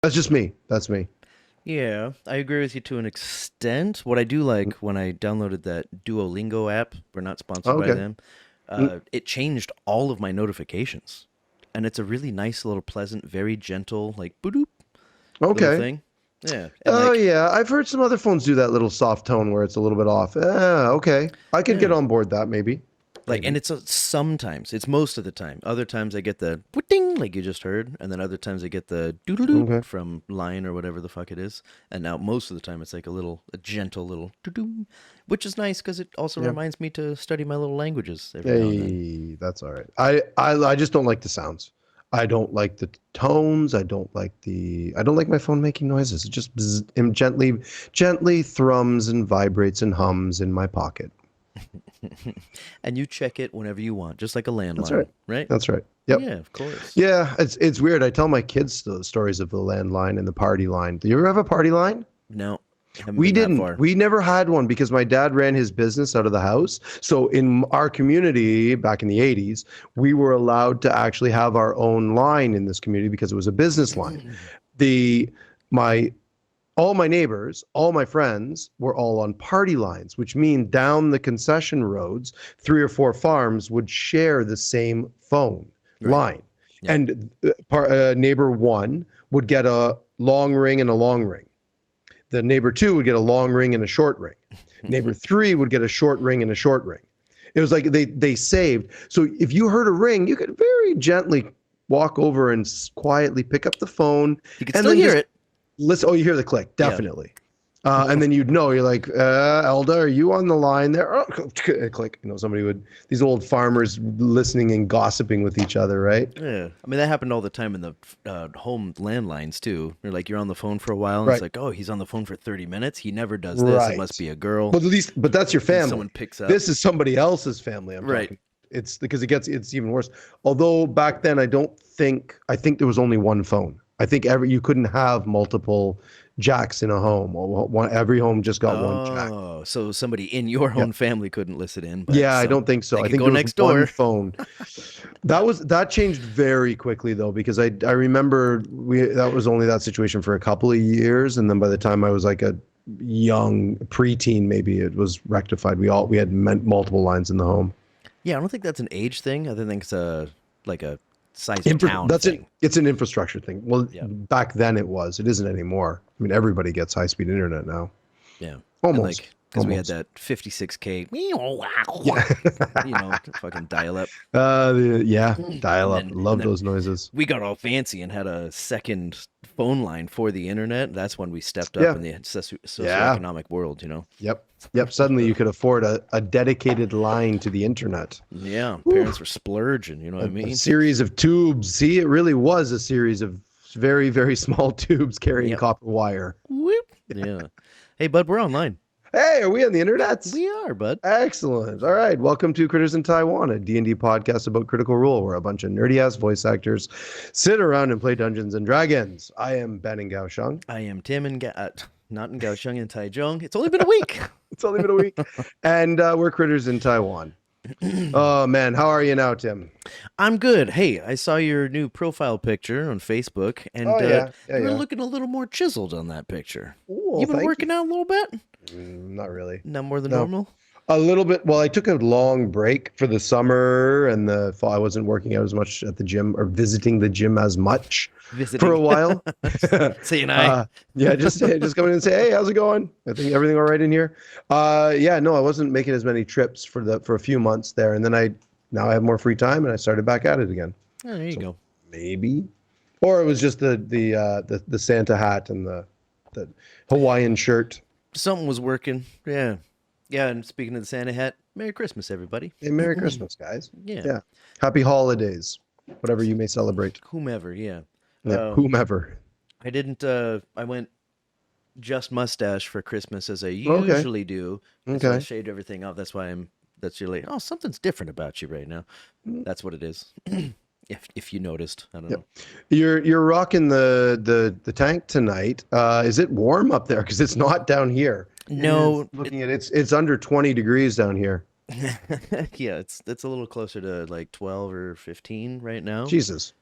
That's just me. That's me. Yeah, I agree with you to an extent. What I do like when I downloaded that Duolingo app, we're not sponsored by Okay. them, Mm, it changed all of my notifications. And it's a really nice little pleasant, very gentle, like boop little okay. thing. Yeah. And Oh like, yeah, I've heard some other phones do that little soft tone where it's a little bit off. Okay. I could get yeah. on board that maybe. And Maybe. it's sometimes, it's most of the time. Other times I get the ding, like you just heard, and then other times I get the doodle doo Okay. from Line or whatever the fuck it is. And now most of the time it's like a gentle little doo doo, which is nice because it also Yeah. reminds me to study my little languages every now and then. Hey, that's all right. I just don't like the sounds. I don't like the tones. I don't like my phone making noises. It just gently thrums and vibrates and hums in my pocket. And you check it whenever you want, just like a That's right. landline, right? That's right. Yep. Yeah, of course. Yeah, it's weird. I tell my kids the stories of the landline and the party line. Do you ever have a party line? No, haven't We been that didn't. far. We never had one because my dad ran his business out of the house. So in our community back in the 80s, we were allowed to actually have our own line in this community because it was a business line. The my all my neighbors, all my friends were all on party lines, which mean down the concession roads, 3 or 4 farms would share the same phone Right. line. Yep. And neighbor one would get a long ring and a long ring. The neighbor two would get a long ring and a short ring. Neighbor three would get a short ring and a short ring. It was like they saved. So if you heard a ring, you could very gently walk over and quietly pick up the phone You can and still then hear just it. listen. Oh, you hear the click, Yeah. definitely. And then you'd know, you're like, Elda, are you on the line there? Oh, click. Somebody would, these old farmers listening and gossiping with each other, right? Yeah, I mean that happened all the time in the home landlines too. You're on the phone for a while, and it's Right. like, oh, he's on the phone for 30 minutes. He never does this. It must Right. be a girl. But at least, but that's your And family. someone picks up. This is somebody else's family I'm Right. talking. It's because it's even worse. Although back then I think there was only one phone. I think you couldn't have multiple jacks in a home. Or every home just got one jack. Oh, so somebody in your Yeah. own family couldn't listen in, but Yeah, I don't think they so. I could think go there was next one door. phone. That changed very quickly though, because I remember that was only that situation for a couple of years, and then by the time I was like a young preteen, maybe it was rectified. We had multiple lines in the home. Yeah, I don't think that's an age thing. I think it's a like a size of town That's it. thing. It's an infrastructure thing. Well, Yeah, back then it was. It isn't anymore. I mean, everybody gets high speed internet now. yeah, and Almost. like because we had Almost. that 56K, Yeah. fucking dial up, Yeah. and Dial up. then and Love then those noises. we got all fancy and had a second phone line for the internet. That's when we stepped up Yeah. in the Yeah. socioeconomic world. Yep. Yep. Suddenly you could afford a dedicated line to the internet. Yeah, Whew. parents were splurging, you know what I A mean? series of tubes. See, it really was a series of very, very small tubes carrying Yep. copper wire. Whoop. Yeah. Hey, bud, we're online. Hey, are we on the internet? We are, bud. Excellent. All right. Welcome to Critters in Taiwan, a D&D podcast about Critical Role, where a bunch of nerdy-ass voice actors sit around and play Dungeons and Dragons. I am Ben and Gao Sheng. I am Tim and not in Kaohsiung in Taichung. It's only been a week. It's only been a week. And we're Critters in Taiwan. Oh, man. How are you now, Tim? I'm good. Hey, I saw your new profile picture on Facebook, Oh, and yeah. Yeah, you were yeah. looking a little more chiseled on that picture. Well, You been thank you. working out a little bit? Not really. Not more than No. normal? A little bit. Well, I took a long break for the summer and the fall. I wasn't working out as much at the gym or visiting the gym as much for a Visiting. while. Saying hi. Yeah, just come in and say, "Hey, how's it going? I think everything all right in here." Yeah, no, I wasn't making as many trips for a few months there, and then now I have more free time and I started back at it again. Oh, there you So go. maybe, or it was just the Santa hat and the Hawaiian shirt. Something was working. Yeah. Yeah, and speaking of the Santa hat, Merry Christmas, everybody. Hey, Merry Christmas, guys. Yeah. Yeah, Happy holidays, whatever you may celebrate. Whomever, yeah. Yeah, whomever. I didn't I went just mustache for Christmas as I Okay. usually do. So I Okay. shaved everything off. That's your like, oh, something's different about you right now. That's what it is. If you noticed. I don't Yep. know. You're rocking the tank tonight. Is it warm up there? Because it's not down here. It is No, looking at it's under 20 degrees down here. yeah, it's a little closer to like 12 or 15 right now. Jesus.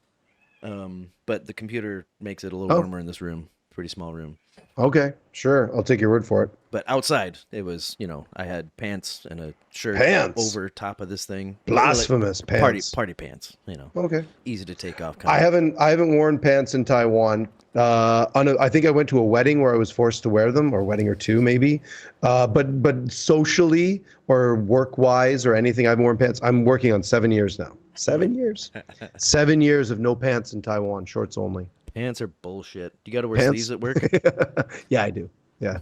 But the computer makes it a little Oh, warmer in this room. Pretty small room. okay, sure. I'll take your word for it. But outside, it was, I had pants and a shirt Pants. over top of this thing. Like Blasphemous pants. party pants, Okay. easy to take off I kind of. haven't worn pants in Taiwan. I think I went to a wedding where I was forced to wear them, or a wedding or two maybe. But socially or work wise or anything, I've worn pants. I'm working on 7 years now. 7 years. 7 years of no pants in Taiwan, shorts only. Pants are bullshit. You got to wear Pants? sleeves at work? Yeah, I do. Yeah.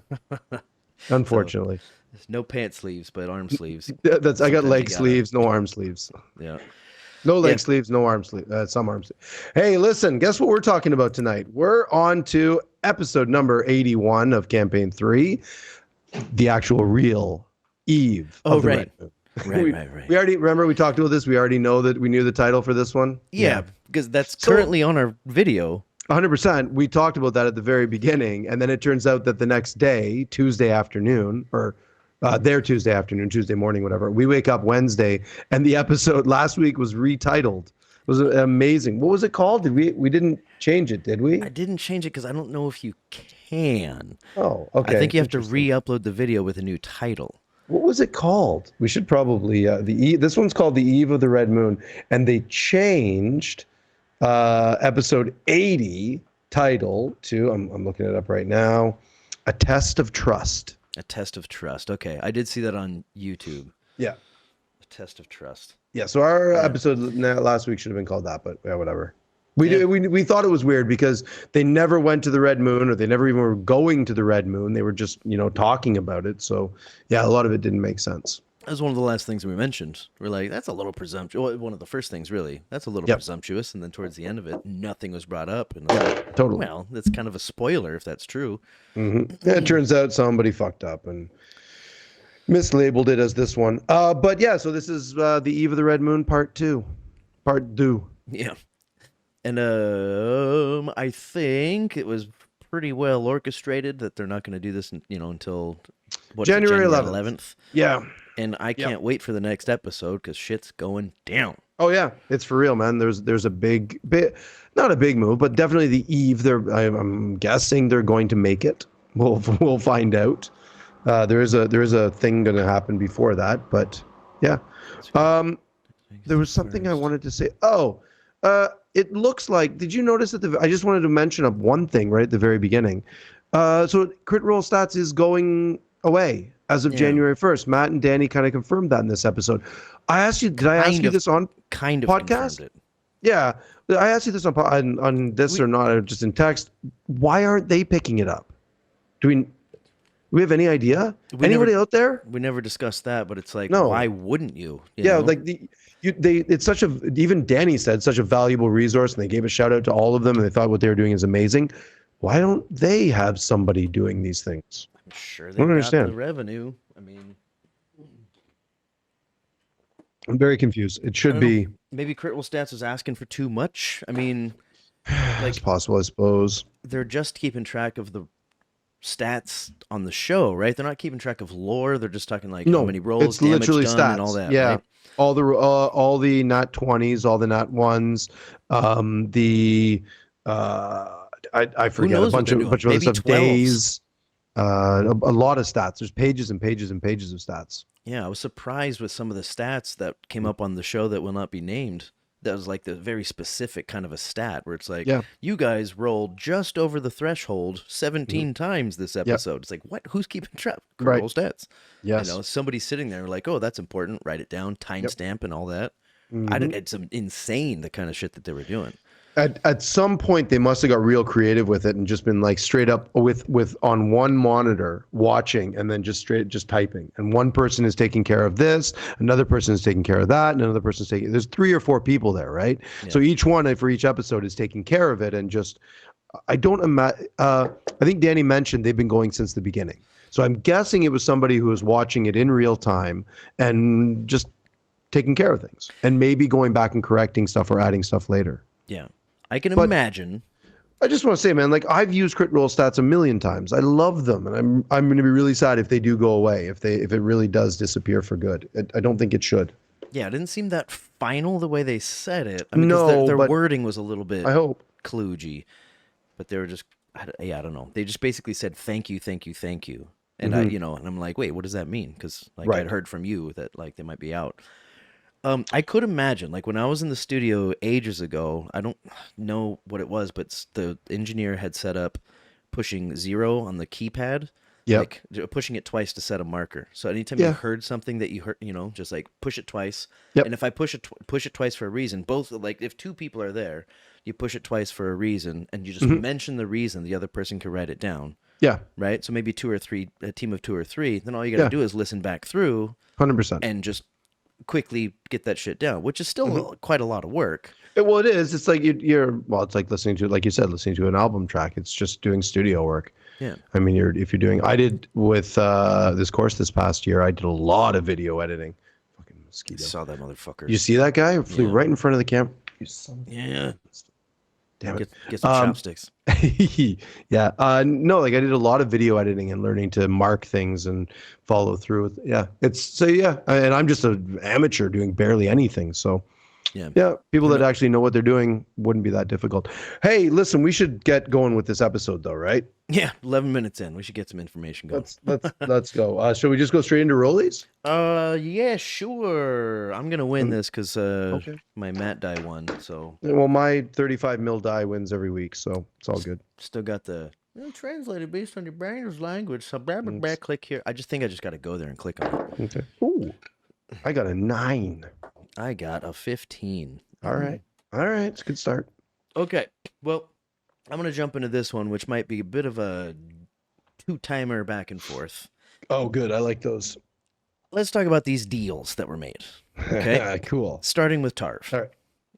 Unfortunately. There's no pant sleeves, but arm sleeves. I got Sometimes leg you gotta- sleeves, no arm sleeves. Yeah. No leg Yeah. sleeves, no arm sleeve. Some arm sleeves. Hey, listen, guess what we're talking about tonight? We're on to episode number 81 of Campaign 3, the actual real eve Oh, of the right. Red Moon. Right. We already remember we talked about this. We already know that we knew the title for this one. Yeah, because that's So- currently on our video. 100%. We talked about that at the very beginning, and then it turns out that the next day, Tuesday afternoon, or their Tuesday afternoon, Tuesday morning, whatever, we wake up Wednesday, and the episode last week was retitled. It was amazing. What was it called? We didn't change it, did we? I didn't change it because I don't know if you can. Oh, okay. I think you have to Interesting. re-upload the video with a new title. What was it called? We should probably this one's called The Eve of the Red Moon, and they changed episode 80 title to I'm looking it up right now, A Test of Trust. A test of trust. Okay, I did see that on YouTube. Yeah. A test of trust. Yeah, so our episode last week should have been called that, but yeah, whatever. We thought it was weird because they never went to the Red Moon, or they never even were going to the Red Moon. They were just, talking about it. So yeah, a lot of it didn't make sense. That was one of the last things we mentioned. We're like, that's a little presumptuous. Well, one of the first things, really. That's a little presumptuous. And then towards the end of it, nothing was brought up. And I was like, Totally. well, that's kind of a spoiler if that's true. Mm-hmm. Yeah, it turns out somebody fucked up and mislabeled it as this one. But yeah, so this is The Eve of the Red Moon Part 2. Part 2. Yeah. And I think it was pretty well orchestrated that they're not going to do this, until January 11th. Yeah. And I can't wait for the next episode because shit's going down. Oh yeah, it's for real, man. There's a big, not a big move, but definitely the eve. I'm guessing they're going to make it. We'll find out. There is a thing going to happen before that, but yeah. There was something I wanted to say. Oh, it looks like. Did you notice that I just wanted to mention up one thing right at the very beginning. So Crit Roll Stats is going away as of January 1st. Matt and Danny kind of confirmed that in this episode. I asked you, did I ask you this on kind of podcast? confirmed it. Yeah, I asked you this on this or not, or just in text. Why aren't they picking it up? Do we have any idea? Anybody out there? We never discussed that, but it's like, No. why wouldn't you? Yeah, like it's such a, even Danny said, such a valuable resource, and they gave a shout out to all of them, and they thought what they were doing is amazing. Why don't they have somebody doing these things? I'm sure I they don't got understand. the revenue. I mean, I'm very confused. It should be. maybe Crit Roll Stats is asking for too much. I mean, It's possible, I suppose. they're just keeping track of the stats on the show, right? They're not keeping track of lore. They're just talking like how many rolls, it's damage literally done, stats. and all that. Yeah, right? all the nat 20s, all the nat 1s, I forget a knows what bunch they're of other doing? stuff. Maybe 12s. Days, a lot of stats. There's pages and pages and pages of stats. Yeah, I was surprised with some of the stats that came up on the show that will not be named. That was like the very specific kind of a stat where it's like, you guys rolled just over the threshold 17 times this episode. It's like, what? Who's keeping track? Right. Roll stats. Yes. Somebody's sitting there like, oh, that's important. Write it down, timestamp, and all that. It's insane the kind of shit that they were doing. At some point, they must have got real creative with it and just been like straight up with on one monitor watching and then just typing. And one person is taking care of this, another person is taking care of that, and another person is taking. There's 3 or 4 people there, right? Yeah. So each one for each episode is taking care of it, and just I don't imagine. I think Danny mentioned they've been going since the beginning. So I'm guessing it was somebody who was watching it in real time and just taking care of things, and maybe going back and correcting stuff or adding stuff later. Yeah. I can imagine. I just want to say, man, like I've used Crit Roll Stats a million times. I love them, and I'm going to be really sad if they do go away, if it really does disappear for good. I don't think it should. Yeah, it didn't seem that final the way they said it. I mean, because No, their but wording was a little bit I hope. kludgy, but they were just, yeah, I don't know. They just basically said thank you, thank you, thank you, and Mhm. and I'm like, wait, what does that mean? Because like Right. I'd heard from you that like they might be out. I could imagine, like when I was in the studio ages ago, I don't know what it was, but the engineer had set up pushing 0 on the keypad, Yep. like pushing it twice to set a marker. So anytime you Yeah. heard something that you heard, just like push it twice. And Yep. if I push it twice for a reason, both like if two people are there, you push it twice for a reason, and you just Mhm. mention the reason, the other person can write it down, Yeah. right? So maybe two or three, a team of 2 or 3. Then all you got to Yeah. do is listen back through 100%. and just quickly get that shit down, which is still quite a lot of work. Well, it is. It's like well, it's like listening to, like you said, listening to an album track. It's just doing studio work. Yeah. I mean, if you're doing, I did with this course this past year, I did a lot of video editing. Fucking I mosquito. saw that motherfucker. You see that guy? Flew Yeah. right in front of the camera. You son of a- Yeah. Damn it. Get some chopsticks. Yeah. No, like I did a lot of video editing and learning to mark things and follow through with. Yeah. And I'm just an amateur doing barely anything. So yeah, people that actually know what they're doing wouldn't be that difficult. Hey, listen, we should get going with this episode though, right? Yeah, 11 minutes in. We should get some information going. Let's go. Shall we just go straight into rollies? Yeah, sure. I'm gonna win this because Okay. my Matt die won, so Well, my 35 mil die wins every week, so it's all good. still got the translated based on your brand's language. So blah, blah, blah, click here. I just got to go there and click on it. Okay. Ooh, I got a 9. I got a 15. All right. It's a good start. Okay. Well, I'm gonna jump into this one, which might be a bit of a two-timer back and forth. Oh, good. I like those. Let's talk about these deals that were made. Okay. Cool. Starting with Tarv. All right.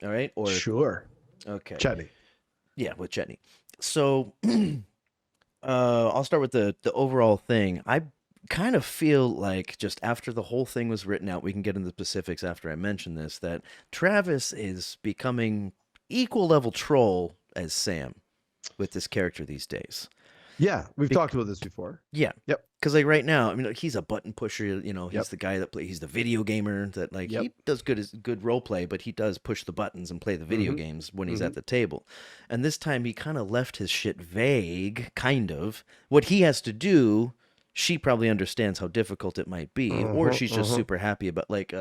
All right. Or Sure. okay. Chetney. Yeah, with Chetney. So I'll start with the overall thing. I kind of feel like just after the whole thing was written out, we can get into the specifics after I mention this, that Travis is becoming equal level troll as Sam with this character these days. Yeah, we've talked about this before. Yeah. Yep. Because like right now, I mean, like, he's a button pusher. He's Yep. the guy that he's the video gamer that like Yep. he does good role play, but he does push the buttons and play the video games when he's at the table. And this time he kind of left his shit vague, kind of. What he has to do, she probably understands how difficult it might be, or she's just super happy about like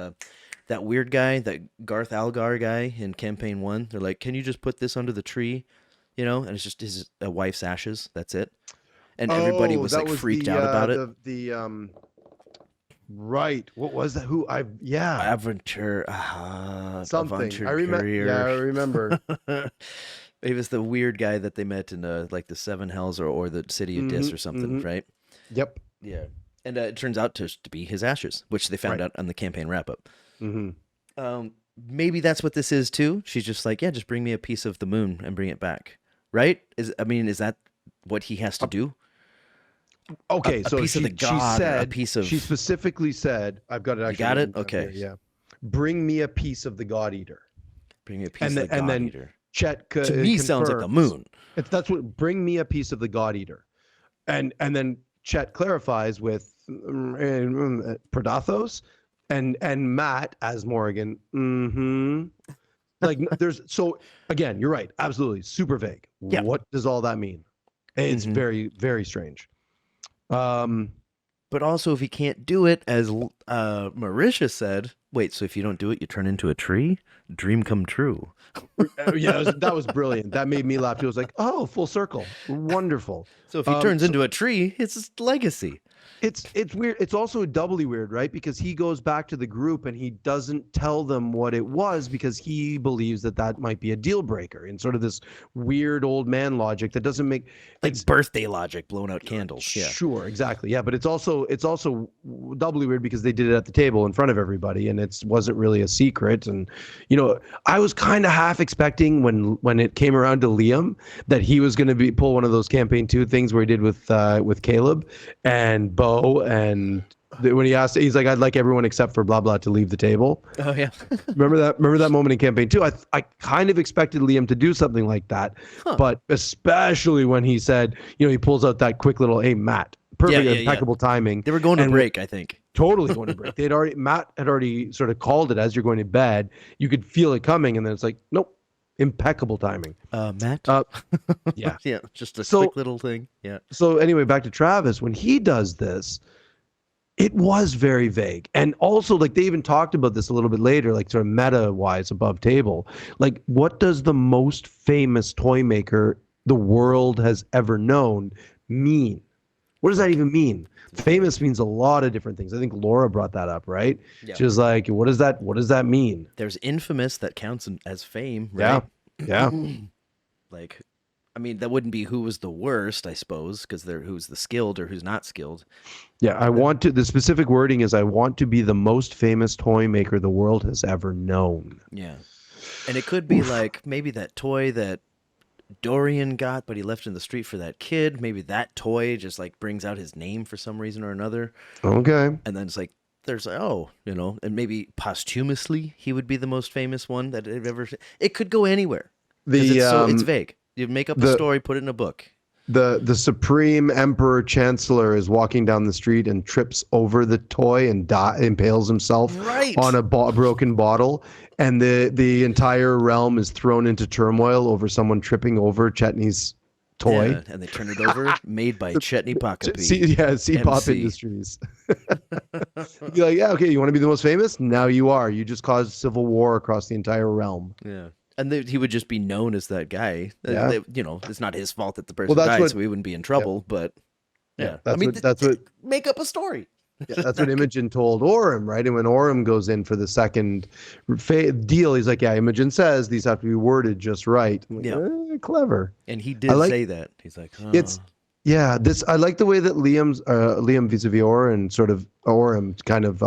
that weird guy, that Garth Algar guy in campaign 1. They're like, "Can you just put this under the tree?" And it's just his wife's ashes. That's it. And everybody was like freaked out about it. Right. What was that? Aventure Something. Aventure I remember. Courier. Yeah, I remember. It was the weird guy that they met in like the Seven Hells or the City of Dis or something, right? Yep. Yeah. And it turns out to be his ashes, which they found out on the campaign wrap up. Maybe that's what this is too. She's just like, yeah, just bring me a piece of the moon and bring it back, right? Is that what he has to do? Okay, so piece of the god, she said, a piece of. She specifically said, "I've got it." Actually, You got it? written down Okay. here, yeah. Bring me a piece of the God Eater. Bring me a piece of the God Eater. Chet To me, sounds like the moon. That's what. Bring me a piece of the God Eater, and then Chet clarifies with Predathos, and Matt as Morgan. Like there's so again, you're right, absolutely super vague. Yeah. What does all that mean? It's very, very strange. But also, if he can't do it, as Marisha said, wait, so if you don't do it, you turn into a tree? Dream come true. Yeah, that was brilliant. That made me laugh. It was like, oh, full circle. Wonderful. So if he turns into a tree, it's his legacy. It's weird. It's also doubly weird, right? Because he goes back to the group and he doesn't tell them what it was because he believes that might be a deal breaker in sort of this weird old man logic that doesn't make like birthday logic, blowing out candles. Yeah, sure, exactly. Yeah, but it's also doubly weird because they did it at the table in front of everybody and it wasn't really a secret. And I was kind of half expecting when it came around to Liam that he was going to pull one of those campaign 2 things where he did with Caleb and Bo. And when he asked, he's like, "I'd like everyone except for blah blah to leave the table." Oh yeah. Remember that moment in campaign 2? I kind of expected Liam to do something like that, but especially when he said, he pulls out that quick little, "Hey Matt, perfect, impeccable timing. They were going to break, I think. Totally going to break. Matt had already sort of called it as you're going to bed. You could feel it coming, and then it's like, nope, impeccable timing. Matt? Yeah. Yeah, just a quick little thing. Yeah. So anyway, back to Travis. When he does this, it was very vague. And also, like, they even talked about this a little bit later, like sort of meta-wise above table. Like, what does the most famous toy maker the world has ever known mean? What does that even mean? Famous means a lot of different things. I think Laura brought that up, right? Yeah. She was like, what does that mean? There's infamous that counts as fame, right? Yeah. Like, I mean, that wouldn't be who was the worst, I suppose, because who's the skilled or who's not skilled. Yeah, the specific wording is, I want to be the most famous toy maker the world has ever known. Yeah. And it could be like maybe that toy that Dorian got, but he left in the street for that kid. Maybe that toy just like brings out his name for some reason or another. Okay. And then it's like, there's like, and maybe posthumously he would be the most famous one that they've ever. It could go anywhere. It's vague. You make up a story, put it in a book. The Supreme Emperor Chancellor is walking down the street and trips over the toy and impales himself on a broken bottle, and the entire realm is thrown into turmoil over someone tripping over Chetney's toy. Yeah, and they turn it over, made by Chetney Pakapi. C-Pop Industries. You're like, yeah, okay, you want to be the most famous? Now you are. You just caused civil war across the entire realm. Yeah. And he would just be known as that guy. Yeah. It's not his fault that the person died, so he wouldn't be in trouble. Yeah. But yeah, make up a story. Yeah, that's what Imogen told Orem, right? And when Orem goes in for the second deal, he's like, yeah, Imogen says these have to be worded just right. I'm like, clever. And he did say that. He's like, I like the way that Liam vis-a-vis Orem kind of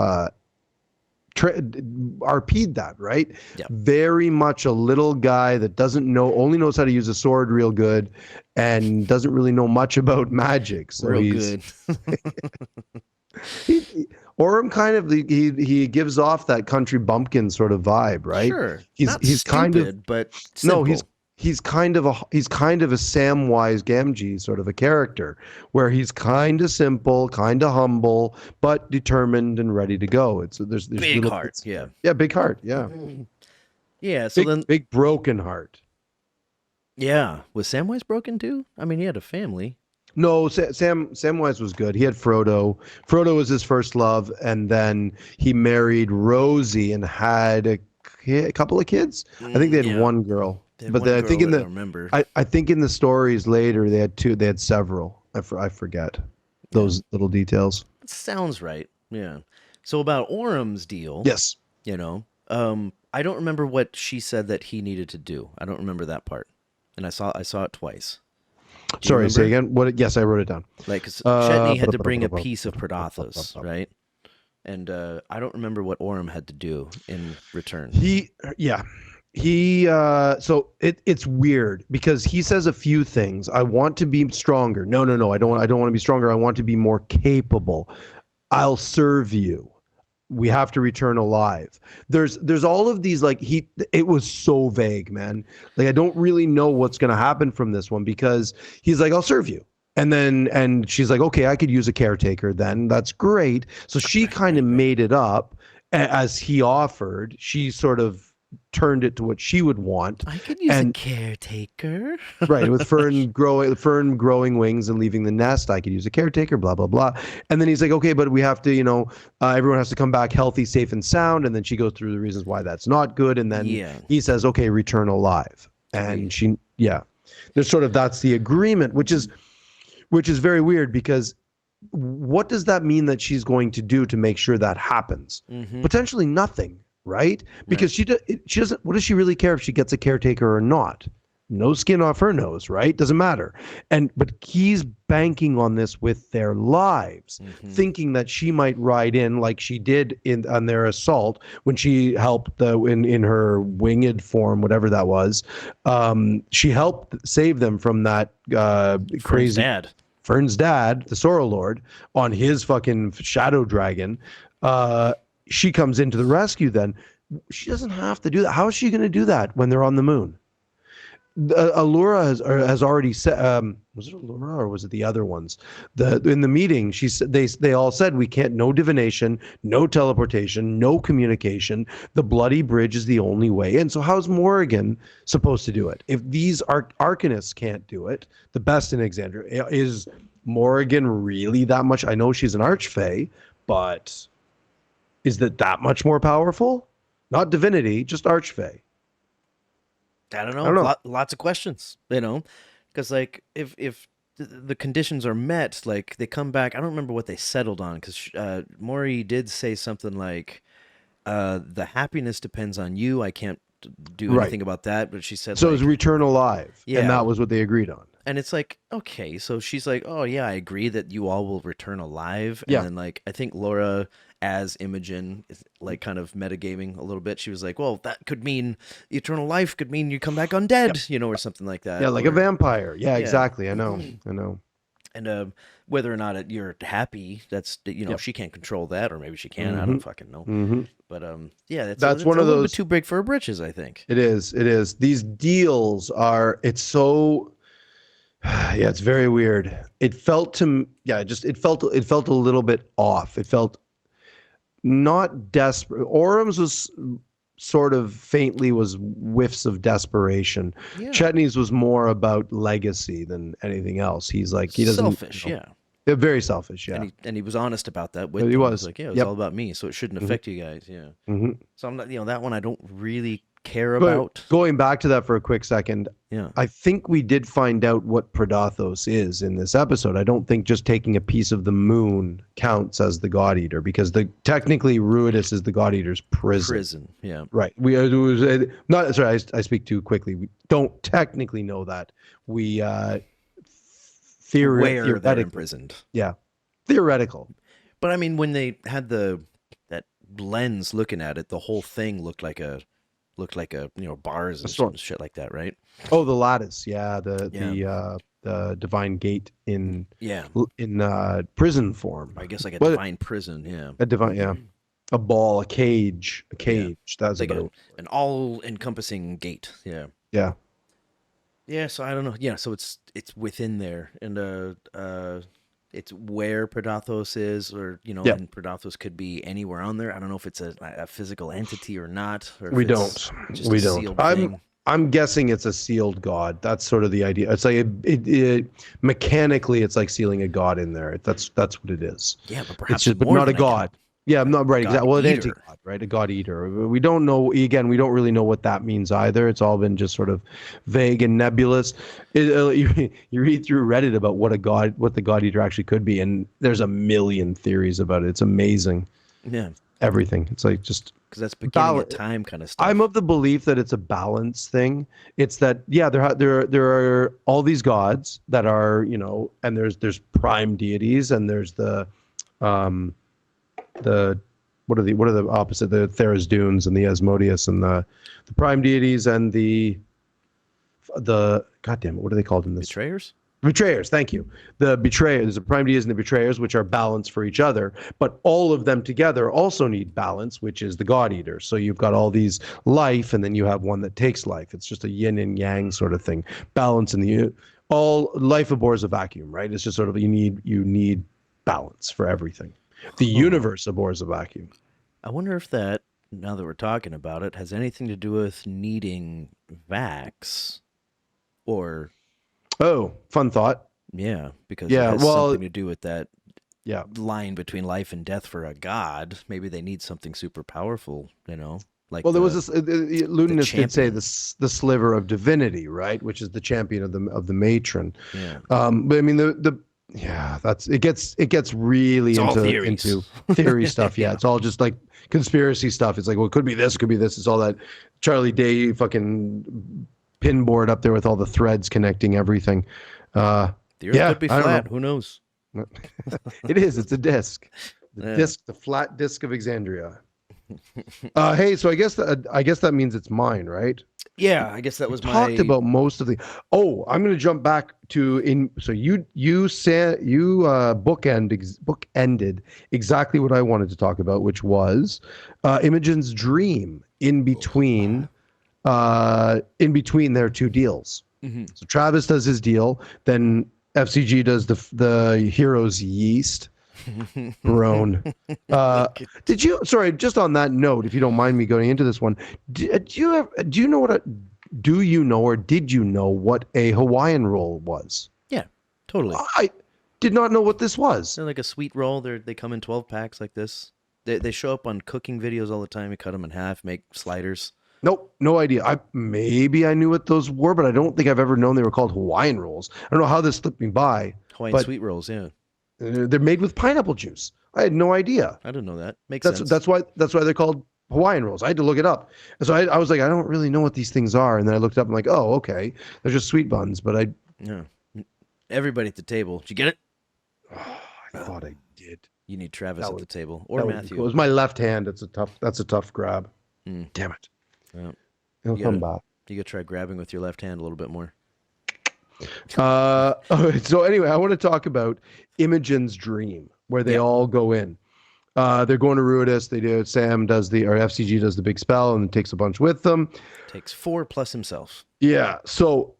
RP'd that, right? Yeah. Very much a little guy that only knows how to use a sword real good and doesn't really know much about magic. So good. Orem kind of he gives off that country bumpkin sort of vibe, right? Sure. He's stupid, kind of, but simple. No, he's kind of a Samwise Gamgee sort of a character, where he's kind of simple, kind of humble, but determined and ready to go. There's big heart, yeah, big heart, yeah, yeah. So big broken heart. Yeah, was Samwise broken too? I mean, he had a family. No, Samwise was good. He had Frodo. Frodo was his first love, and then he married Rosie and had a couple of kids. I think they had one girl. I think in the stories later they had two. They had several. I forget those little details. It sounds right. Yeah. So about Orem's deal. Yes. I don't remember what she said that he needed to do. I don't remember that part, and I saw it twice. Sorry, say again. What? Yes, I wrote it down. Like, Chetney had to bring a piece of Predathos, right? And I don't remember what Orem had to do in return. So it's weird because he says a few things. I want to be stronger. No, I don't want to be stronger. I want to be more capable. I'll serve you. We have to return alive. There's all of these, like, it was so vague, man. Like, I don't really know what's going to happen from this one, because he's like, I'll serve you. And she's like, okay, I could use a caretaker then. That's great. So she kind of made it up as he offered. She sort of turned it to what she would want. I could use a caretaker. Right, with fern growing wings and leaving the nest, I could use a caretaker, blah, blah, blah. And then he's like, okay, but we have to, everyone has to come back healthy, safe, and sound. And then she goes through the reasons why that's not good. And then he says, okay, return alive. And there's sort of, that's the agreement, which is very weird, because what does that mean that she's going to do to make sure that happens? Mm-hmm. Potentially nothing. Right? Because she doesn't. What does she really care if she gets a caretaker or not? No skin off her nose, right? Doesn't matter. But he's banking on this with their lives, thinking that she might ride in like she did on their assault when she helped in her winged form, whatever that was. She helped save them from that crazy Fern's dad, the Sorrow Lord, on his fucking shadow dragon. She comes into the rescue then. She doesn't have to do that. How is she going to do that when they're on the moon? Allura has already said. Was it Allura or was it the other ones? In the meeting, she said they all said we can't. No divination, no teleportation, no communication. The bloody bridge is the only way in. So how's Morrigan supposed to do it? If these arcanists can't do it, the best in Exandria, is Morrigan really that much? I know she's an archfey, but is that much more powerful? Not divinity, just archfey. I don't know. Lots of questions, because like if the conditions are met, like they come back. I don't remember what they settled on because Maury did say something like, "The happiness depends on you. I can't do anything about that." But she said, so it was return alive, and that was what they agreed on. And it's like, okay, so she's like, "Oh yeah, I agree that you all will return alive." And then like I think Laura as Imogen is like kind of metagaming a little bit. She was like, well, that could mean eternal life, could mean you come back undead, or something like that. Yeah, like a vampire. Yeah, exactly. I know. And whether or not you're happy, that's, she can't control that, or maybe she can. I don't fucking know. But yeah, that's one of those bit too big for her britches, I think. It is. These deals it's so. Yeah, it's very weird. It felt it felt a little bit off. It felt not desperate. Orum's was sort of faintly was whiffs of desperation. Yeah. Chetney's was more about legacy than anything else. He's like, he doesn't selfish, very selfish, yeah. And he was honest about that with them. He was like, yeah, it was all about me, so it shouldn't affect you guys, yeah. So I'm not, that one I don't really care about. Going back to that for a quick second, I think we did find out what Predathos is in this episode. I don't think just taking a piece of the moon counts as the God Eater, because technically Ruidus is the God Eater's prison. Yeah. Right. I speak too quickly. We don't technically know that. We where they're imprisoned. Yeah. Theoretical. But I mean, when they had that lens looking at it, the whole thing looked like a bars and shit like that, right? Oh, the lattice, the divine gate in prison form. I guess like a divine prison, a divine, a ball, a cage. That's like an all-encompassing gate, yeah. So I don't know, so it's within there, and it's where Predathos is, or and Predathos could be anywhere on there. I don't know if it's a physical entity or not. Or we don't. I'm guessing it's a sealed god. That's sort of the idea. It's like it mechanically, it's like sealing a god in there. That's what it is. Yeah, but perhaps but not a god. Yeah, I'm not right. Exactly. Well, an anti-god, right? A god eater. We don't know. Again, we don't really know what that means either. It's all been just sort of vague and nebulous. You read through Reddit about what the god eater actually could be, and there's a million theories about it. It's amazing. Yeah. Everything. It's like just because that's beginning of time kind of stuff. I'm of the belief that it's a balance thing. It's that there are all these gods that are and there's prime deities, and there's the what are the opposite, the Theras Dunes and the Asmodeus and the prime deities and the goddamn it, what are they called in this? Betrayers, thank you. The betrayers, the prime deities and the betrayers, which are balanced for each other, but all of them together also need balance, which is the God Eater. So you've got all these life, and then you have one that takes life. It's just a yin and yang sort of thing. Balance in all life abhors a vacuum, right? It's just sort of you need balance for everything. The universe abhors a vacuum. I wonder if that, now that we're talking about it, has anything to do with needing Vax, or... Oh, fun thought. Yeah, because it has something to do with that line between life and death for a god. Maybe they need something super powerful, Like there was this. Ludinus did say the sliver of divinity, right, which is the champion of the matron. Yeah. But I mean it gets really into theory stuff. Yeah, it's all just like conspiracy stuff. It's like, well, it could be this, could be this. It's all that Charlie Day fucking pinboard up there with all the threads connecting everything. The Earth could be flat. Who knows? It is. It's a disc. The flat disc of Exandria. Hey, so I guess that means it's mine, right? Yeah, I guess that was talked about most of the. Oh, I'm going to jump back to So you said you bookended exactly what I wanted to talk about, which was Imogen's dream in between in between their two deals. Mm-hmm. So Travis does his deal, then FCG does the Heroes Yeast. Grown. Did you? Sorry, just on that note, if you don't mind me going into this one, do you know what? Do you know or did you know what a Hawaiian roll was? Yeah, totally. I did not know what this was. They're like a sweet roll. They come in 12 packs like this. They show up on cooking videos all the time. You cut them in half, make sliders. Nope, no idea. Maybe I knew what those were, but I don't think I've ever known they were called Hawaiian rolls. I don't know how this slipped me by. Hawaiian sweet rolls, yeah. They're made with pineapple juice. I had no idea. I didn't know that. Makes sense. That's why they're called Hawaiian rolls. I had to look it up. And so I was like, I don't really know what these things are. And then I looked up and like, oh, okay. They're just sweet buns. But yeah. Everybody at the table. Did you get it? Oh, I thought I did. You need Travis at the table or Matthew. Cool. It was my left hand. That's a tough grab. Damn it. Yeah. He'll come back. You gotta try grabbing with your left hand a little bit more. So anyway, I want to talk about Imogen's dream, where they all go in. They're going to Ruidus. They do. Sam does or FCG does the big spell and takes a bunch with them. Takes 4 plus himself. Yeah. So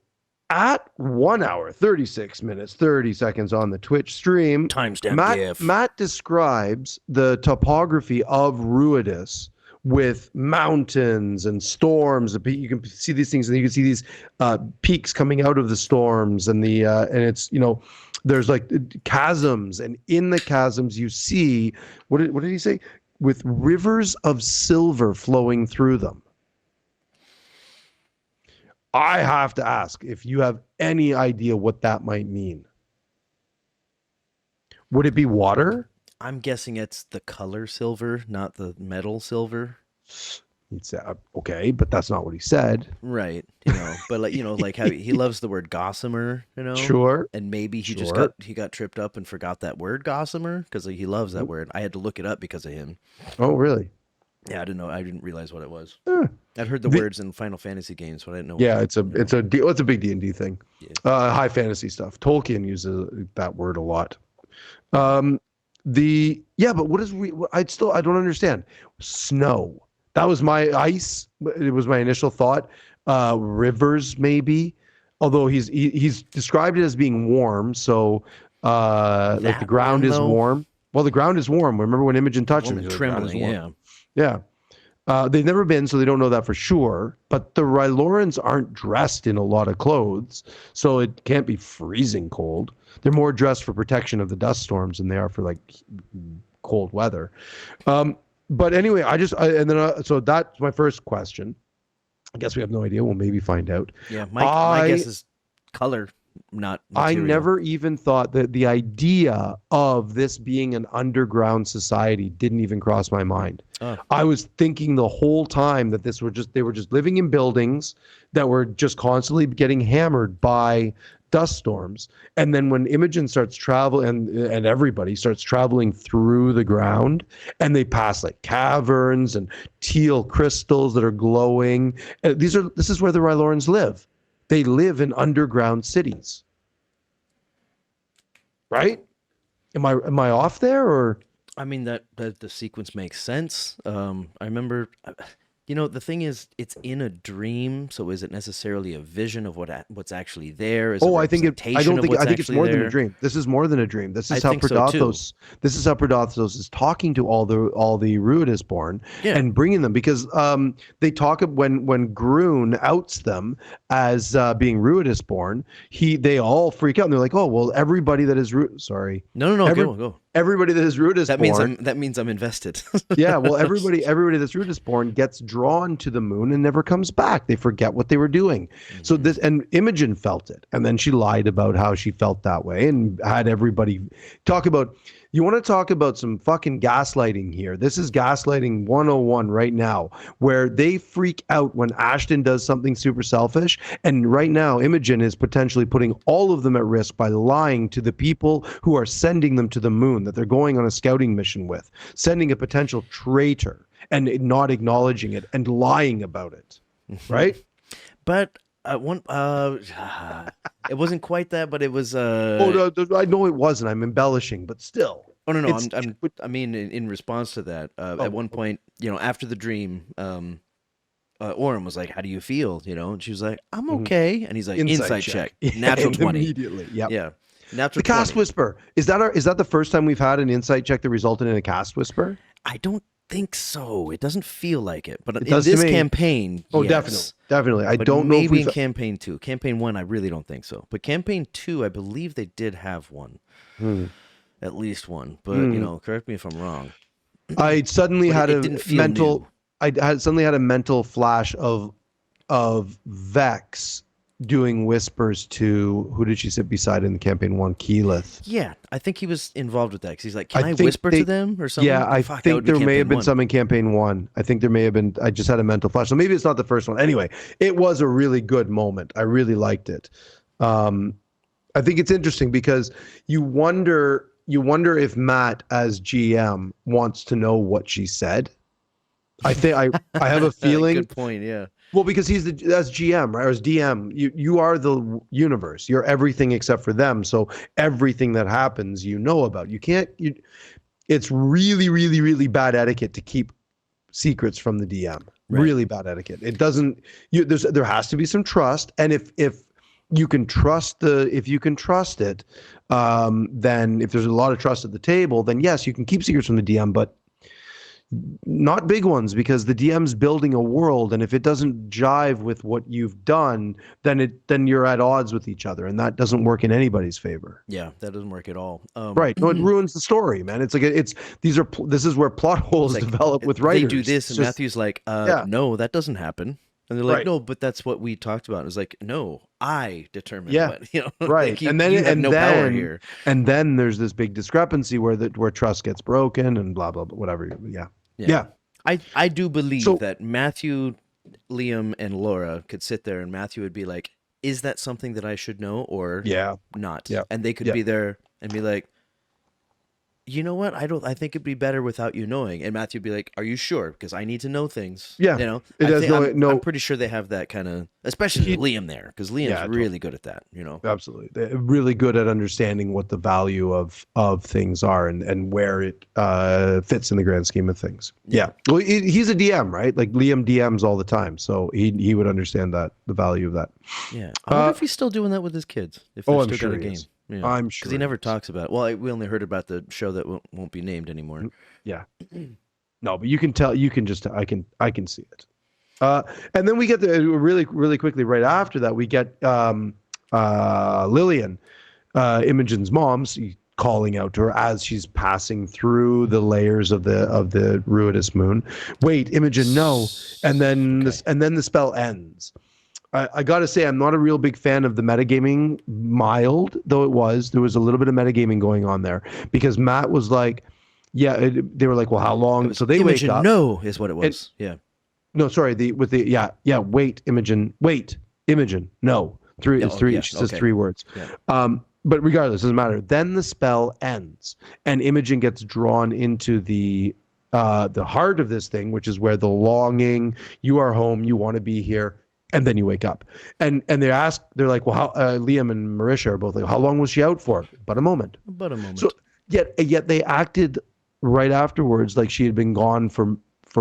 at 1 hour, 36 minutes, 30 seconds on the Twitch stream, Matt describes the topography of Ruidus with mountains and storms. You can see these things, and you can see these peaks coming out of the storms, and and it's, there's like chasms, and in the chasms you see what did he say? With rivers of silver flowing through them. I have to ask if you have any idea what that might mean. Would it be water? I'm guessing it's the color silver, not the metal silver. He'd say, okay, but that's not what he said. Right. But like how he loves the word gossamer, Sure. And maybe he got tripped up and forgot that word gossamer because he loves that word. I had to look it up because of him. Oh, really? Yeah, I didn't know. I didn't realize what it was. I'd heard the words in Final Fantasy games, but I didn't know. Yeah, it's a big D&D thing. Yeah. High fantasy stuff. Tolkien uses that word a lot. But what is I don't understand. Snow. That was my ice. It was my initial thought. Rivers maybe, although he's described it as being warm. So like the ground is warm. Well, the ground is warm. Remember when Imogen touched it? Trembling. Yeah. Yeah. They've never been, so they don't know that for sure. But the Rylorans aren't dressed in a lot of clothes, so it can't be freezing cold. They're more dressed for protection of the dust storms than they are for like cold weather. But anyway, so that's my first question. I guess we have no idea. We'll maybe find out. Yeah, my guess is color, not material. I never even thought that the idea of this being an underground society didn't even cross my mind. I was thinking the whole time that they were just living in buildings that were just constantly getting hammered by dust storms. And then when Imogen starts traveling and everybody starts traveling through the ground, and they pass like caverns and teal crystals that are glowing. This is where the Rylorans live. They live in underground cities. Right? Am I off there, or? I mean, that the sequence makes sense. I remember, the thing is, it's in a dream. So is it necessarily a vision of what's actually there? I think it's more than a dream. This is more than a dream. This is how Predathos. This is how Predathos is talking to all the Ruidus born and bringing them, because they talk when Groon outs them as being Ruidus born. They all freak out and they're like, oh well, everybody that is sorry. No, go. Everybody that is Ruidus born. That means I'm invested. Yeah, well, everybody that's Ruidus born gets drawn to the moon and never comes back. They forget what they were doing. Mm-hmm. So and Imogen felt it, and then she lied about how she felt that way and had everybody talk about. You want to talk about some fucking gaslighting here? This is gaslighting 101 right now, where they freak out when Ashton does something super selfish. And right now, Imogen is potentially putting all of them at risk by lying to the people who are sending them to the moon, that they're going on a scouting mission with, sending a potential traitor and not acknowledging it and lying about it. Right? But it wasn't quite that, but it was. No, I know it wasn't. I'm embellishing, but still. Oh no! I mean, in response to that, at one point, after the dream, Orem was like, "How do you feel?" You know, and she was like, "I'm okay," and he's like, Insight "Insight check, check. Yeah, natural and 20." immediately. Yep. Yeah, The natural cast 20. whisper. Is that the first time we've had an insight check that resulted in a cast whisper? I don't think so. It doesn't feel like it, but It in does to this me. campaign, Oh, definitely. yes. Definitely. I But don't know if maybe we've in campaign 2. Campaign 1, I really don't think so. But campaign 2, I believe they did have one. Hmm. At least one. But, Hmm. correct me if I'm wrong. I suddenly But had it a didn't feel new. mental I had suddenly had a mental flash of Vex doing whispers to who did she sit beside in campaign 1? Keyleth. Yeah, I think he was involved with that because he's like, I "Can I think whisper to they them or Yeah, something?" I Fuck, that would think be there may have campaign been 1. some in campaign 1. I think there may have been I just had a mental flash. So maybe it's not the first one. Anyway, it was a really good moment. I really liked it. Um I think it's interesting because you wonder if Matt as GM wants to know what she said. I have a feeling. Good point, yeah. Well, because he's as GM, right? Or as DM, you are the universe. You're everything except for them. So everything that happens, you know about. You can't. It's really, really, really bad etiquette to keep secrets from the DM. Right. Really bad etiquette. It doesn't. There has to be some trust, and if you can trust if you can trust it, then if there's a lot of trust at the table, then yes, you can keep secrets from the DM, but not big ones because the DM's building a world, and if it doesn't jive with what you've done, then you're at odds with each other, and that doesn't work in anybody's favor. Yeah, that doesn't work at all. Right? No, it ruins the story, man. It's like this is where plot holes like, develop with they writers. do this, It's and just Matthew's like, yeah, "No, that doesn't happen." And they're like, right, "No, but that's what we talked about." And it's like, "No, I determine yeah, what." right. Like And then you have no power here. and then there's this big discrepancy where trust gets broken and blah blah blah whatever. Yeah, Yeah. yeah. I do believe So that Matthew, Liam, and Laura could sit there and Matthew would be like, "Is that something that I should know or yeah, not?" yeah, And they could yeah. be there and be like, "You know what? I think it'd be better without you knowing." And Matthew'd be like, "Are you sure? Because I need to know things." Yeah, it I has think I'm no. pretty sure they have that kind of, especially He, Liam there, because Liam's yeah, really totally. good at that. Absolutely. They're really good at understanding what the value of things are and where it fits in the grand scheme of things. Yeah. Well, he's a DM, right? Like Liam DMs all the time, so he would understand that the value of that. Yeah, I wonder if he's still doing that with his kids. If they've I'm still got sure a he game. is. Yeah, I'm because sure he he never is. talks about. Well, we only heard about the show that won't be named anymore. Yeah. No, but you can tell. You can just. I can see it. And then we get really really quickly right after that we get Lillian, Imogen's mom, calling out to her as she's passing through the layers of the ruinous moon. Wait, Imogen, no! And then Okay. the spell ends. I got to say, I'm not a real big fan of the metagaming, mild though it was. There was a little bit of metagaming going on there because Matt was like, yeah, they were like, well, how It long? was So they wake Imogen. up. No, is what it And was. Yeah. no, sorry, wait, Imogen, no. Three Yeah. is Oh, three. yeah. She says Okay. three words. Yeah. But regardless, doesn't matter. Then the spell ends, and Imogen gets drawn into the heart of this thing, which is where the longing. You are home. You want to be here, and then you wake up, and they're like, well, how? Liam and Marisha are both like, how long was she out for? But a moment. But a So moment. yet they acted right afterwards like she had been gone for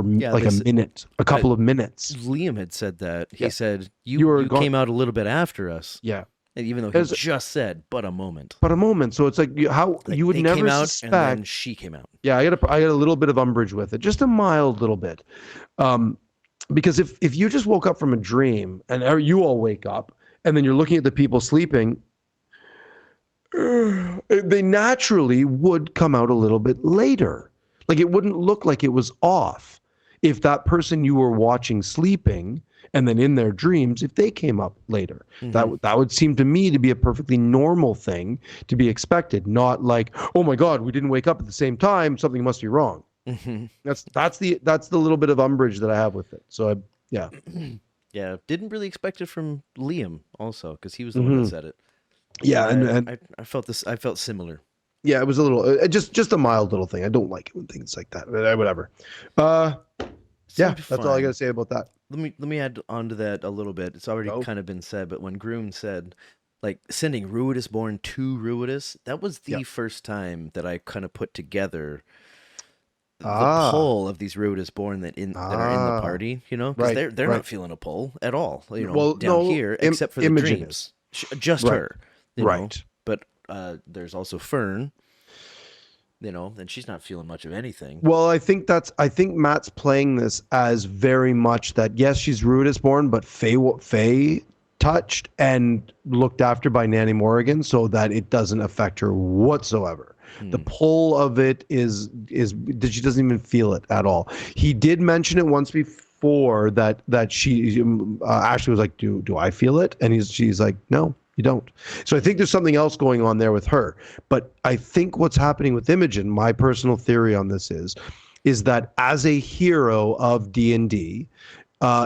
Yeah. like a minute, a couple of minutes. Liam had said that. He Yeah. said You were you gone. came out a little bit after us. Yeah. And even though he There's just said, "But a moment." but a moment. So it's like how Like you would they never came out and then suspect. she came out. Yeah, I got a little bit of umbrage with it, just a mild little bit, because if you just woke up from a dream and you all wake up and then you're looking at the people sleeping, they naturally would come out a little bit later. Like it wouldn't look like it was off if that person you were watching sleeping and then in their dreams, if they came up later. Mm-hmm. That would seem to me to be a perfectly normal thing to be expected, not like, oh my God, we didn't wake up at the same time, something must be wrong. Mm-hmm. That's the little bit of umbrage that I have with it. So yeah. Yeah. Didn't really expect it from Liam also because he was the one that said it. Yeah, And and I felt this. I felt similar. yeah, it was a little just a mild little thing. I don't like it when things like that. Whatever. Yeah, Seemed that's all I got to fine. say about that. Let me add on to that a little bit. It's already Go. kind of been said, but when Groom said, like, sending Ruidus Born to Ruidus, that was Yeah. the first time that I kind of put together the pull of these Ruidus born that are in the party, you know, because they're not feeling a pull at all, you know, down here, except for the Imogen dreams. Just her, you know. Right. But there's also Fern, you know, and she's not feeling much of anything. Well, I think Matt's playing this as very much that yes, she's Ruidus born, but Faye touched and looked after by Nanny Morrigan, so that it doesn't affect her whatsoever. The pull of it is she doesn't even feel it at all. He did mention it once before that she Ashley was like, do I feel it? And she's like, no, you don't. So I think there's something else going on there with her. But I think what's happening with Imogen, my personal theory on this is that as a hero of D&D,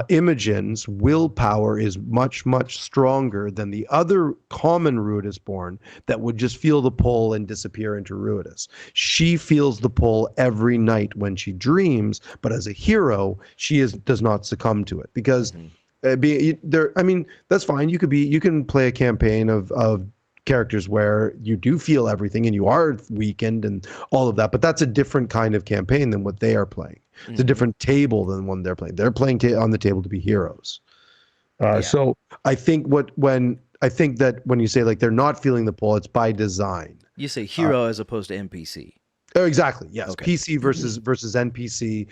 Imogen's willpower is much, much stronger than the other common Ruidus born that would just feel the pull and disappear into Ruidus. She feels the pull every night when she dreams, but as a hero, she does not succumb to it because I mean, that's fine. You can play a campaign of characters where you do feel everything and you are weakened and all of that, but that's a different kind of campaign than what they are playing. It's a different table than one they're playing. They're playing on the table to be heroes. So I think that when you say like they're not feeling the pull, it's by design. You say hero as opposed to NPC. Oh, exactly. Yes. Okay. PC versus NPC,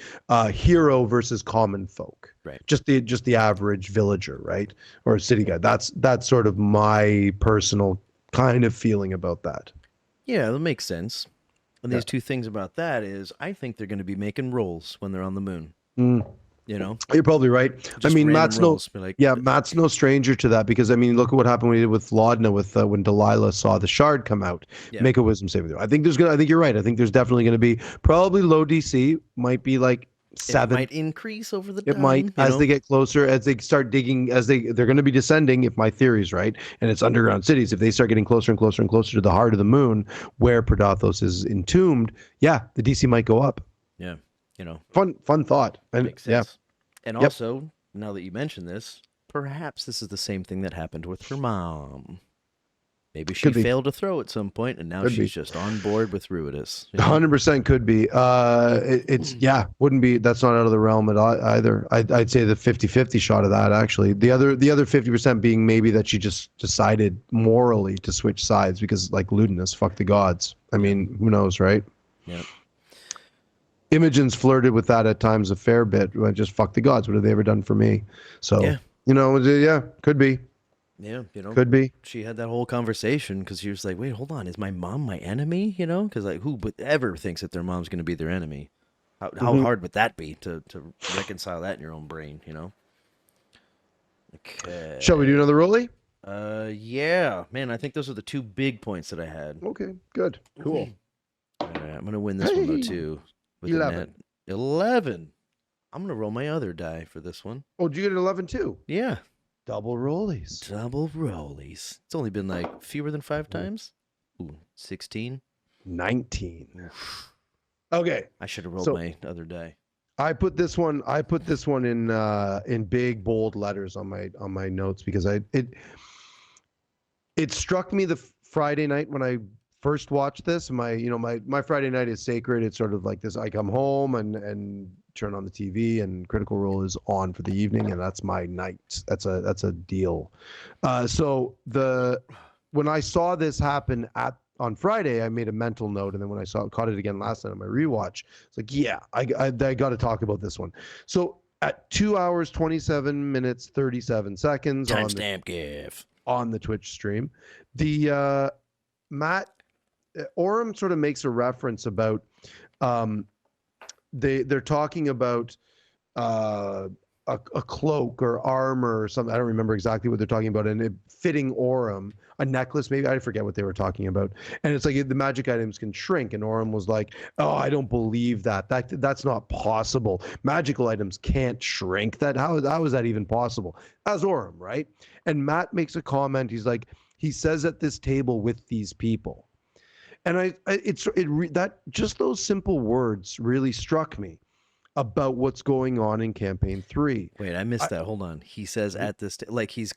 hero versus common folk. Right. Just the average villager, right? Or city guy. That's sort of my personal kind of feeling about that. Yeah, that makes sense. And these two things about that is I think they're going to be making rolls when they're on the moon. You know? You're probably right. Just I mean, Matt's like, Matt's no stranger to that because I mean, look at what happened with Laudna when Delilah saw the shard come out. Yeah. Make a wisdom saving throw. I think you're right. I think there's definitely going to be probably low DC, might be like 7. It might increase over the time. It might as they get closer, as they start digging, they're going to be descending, if my theory is right, and it's underground cities. If they start getting closer and closer and closer to the heart of the moon, where Predathos is entombed, the DC might go up. Yeah, you know, fun thought. And makes sense. And also, now that you mention this, perhaps this is the same thing that happened with her mom. Maybe she failed to throw at some point, and now she's just on board with Ruidus. 100% could be. Wouldn't be. That's not out of the realm either. I'd say the 50-50 shot of that, actually. The other 50% being maybe that she just decided morally to switch sides because, like Ludinus, fuck the gods. I mean, who knows, right? Yeah. Imogen's flirted with that at times a fair bit. Just fuck the gods. What have they ever done for me? So, could be. Yeah, you know, could be. She had that whole conversation because she was like, "Wait, hold on, is my mom my enemy?" You know, because like, who would ever thinks that their mom's going to be their enemy? How hard would that be to reconcile that in your own brain? You know. Okay. Shall we do another rollie? Yeah, man. I think those are the 2 big points that I had. Okay, good, cool. All right, I'm gonna win this one though too. With 11. I'm gonna roll my other die for this one. Oh, did you get an 11 too? Yeah. Double rollies. It's only been like fewer than 5 times. Ooh, 16. 19. Okay. I should have rolled my other die. I put this one in big bold letters on my notes because it struck me the Friday night when I first watched this. My Friday night is sacred. It's sort of like this. I come home and turn on the TV and Critical Role is on for the evening, and that's my night. That's a deal. So when I saw this happen on Friday, I made a mental note, and then when I caught it again last night on my rewatch, it's like, yeah, I got to talk about this one. So at 2 hours 27 minutes 37 seconds timestamp GIF on the Twitch stream, the Matt Oram sort of makes a reference about they're talking about a cloak or armor or something. I don't remember exactly what they're talking about, and it fitting Oram, a necklace maybe. I forget what they were talking about. And it's like the magic items can shrink, and Oram was like, "Oh, I don't believe that. That's not possible. Magical items can't shrink. How is that even possible?" That's Oram, right? And Matt makes a comment. He's like, he says at this table with these people. And that just those simple words really struck me. about what's going on in campaign 3. Wait, I missed that. Hold on. He says at this, like he's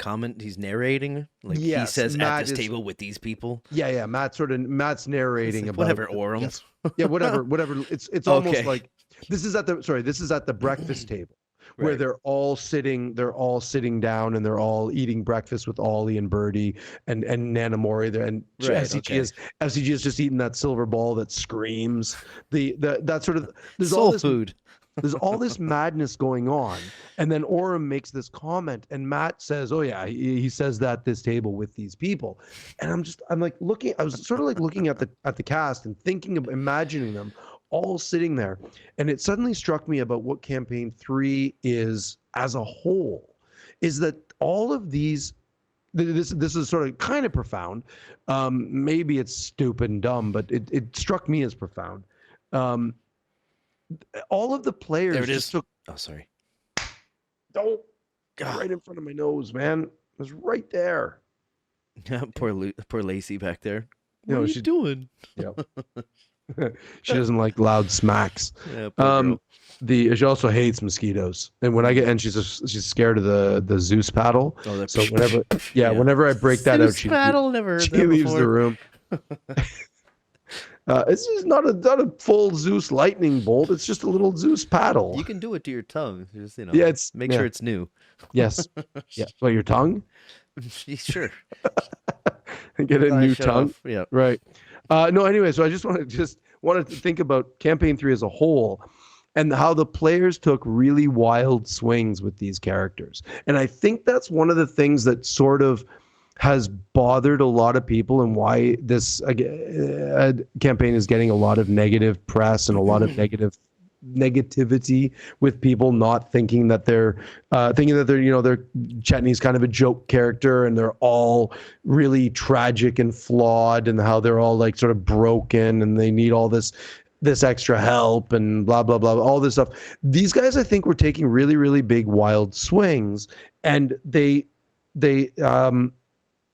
narrating. Like he Yes, says at Matt this is. table with these people. Yeah. Matt's narrating Like, about whatever, Orem. Yes. Yeah, whatever. It's almost like this is at the breakfast table. Where Right. they're all sitting down and they're all eating breakfast with Ollie and Birdie and Nanamori there, and Right, FCG is just eating that silver ball that screams. That sort of there's soul all this food. there's all this madness going on, and then Orem makes this comment, and Matt says, "Oh yeah, he says that at this table with these people," and I'm like looking. I was sort of like looking at the cast and thinking of imagining them all sitting there, and it suddenly struck me about what campaign 3 is as a whole, is that all of these. This is sort of kind of profound. Maybe it's stupid and dumb, but it struck me as profound. All of the players There it just is. took. Oh, sorry. Don't. Right in front of my nose, man. It was right there. poor Lacey back there. You know, what are you doing? Yep. She doesn't like loud smacks. Yeah, poor girl. She also hates mosquitoes, and when I get and she's scared of the Zeus paddle. Oh, so whenever I break that out, she leaves the room. It's just not a full Zeus lightning bolt. It's just a little Zeus paddle. You can do it to your tongue. Just make sure it's new. Yes. Yeah. Well, your tongue. Sure. Get a new tongue. Yeah. Right. No. Anyway, so I just wanted to think about campaign 3 as a whole, and how the players took really wild swings with these characters, and I think that's one of the things that sort of has bothered a lot of people, and why this campaign is getting a lot of negative press and a lot of negativity with people not thinking that they're Chetney's kind of a joke character, and they're all really tragic and flawed, and how they're all like sort of broken and they need all this extra help and blah blah blah, all this stuff. These guys, I think, were taking really, really big wild swings, and they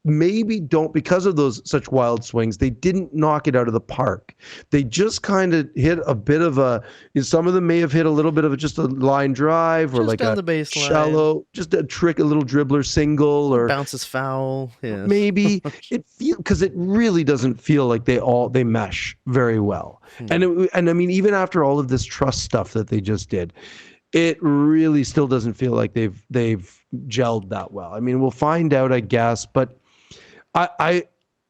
maybe don't, because of those such wild swings, they didn't knock it out of the park. They just kind of hit a bit of some of them may have hit a little bit of just a line drive, or just like down a the baseline, shallow, just a little dribbler single, or bounces foul. Yeah. Maybe because it really doesn't feel like they mesh very well. And I mean, even after all of this trust stuff that they just did, it really still doesn't feel like they've gelled that well. I mean, we'll find out, I guess, but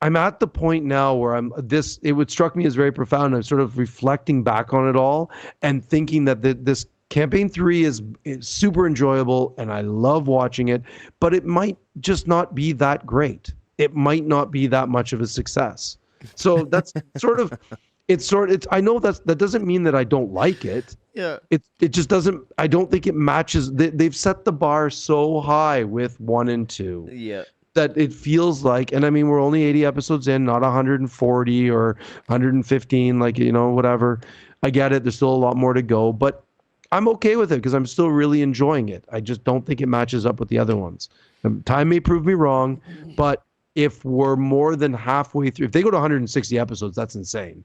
I'm at the point now where it would struck me as very profound. I'm sort of reflecting back on it all and thinking that this campaign 3 is super enjoyable, and I love watching it, but it might just not be that great. It might not be that much of a success. So that's I know that doesn't mean that I don't like it. Yeah. It just doesn't. I don't think it matches. They've set the bar so high with 1 and 2. Yeah. That it feels like, and I mean, we're only 80 episodes in, not 140 or 115, like, whatever. I get it. There's still a lot more to go, but I'm okay with it because I'm still really enjoying it. I just don't think it matches up with the other ones. Time may prove me wrong, but if we're more than halfway through, if they go to 160 episodes, that's insane.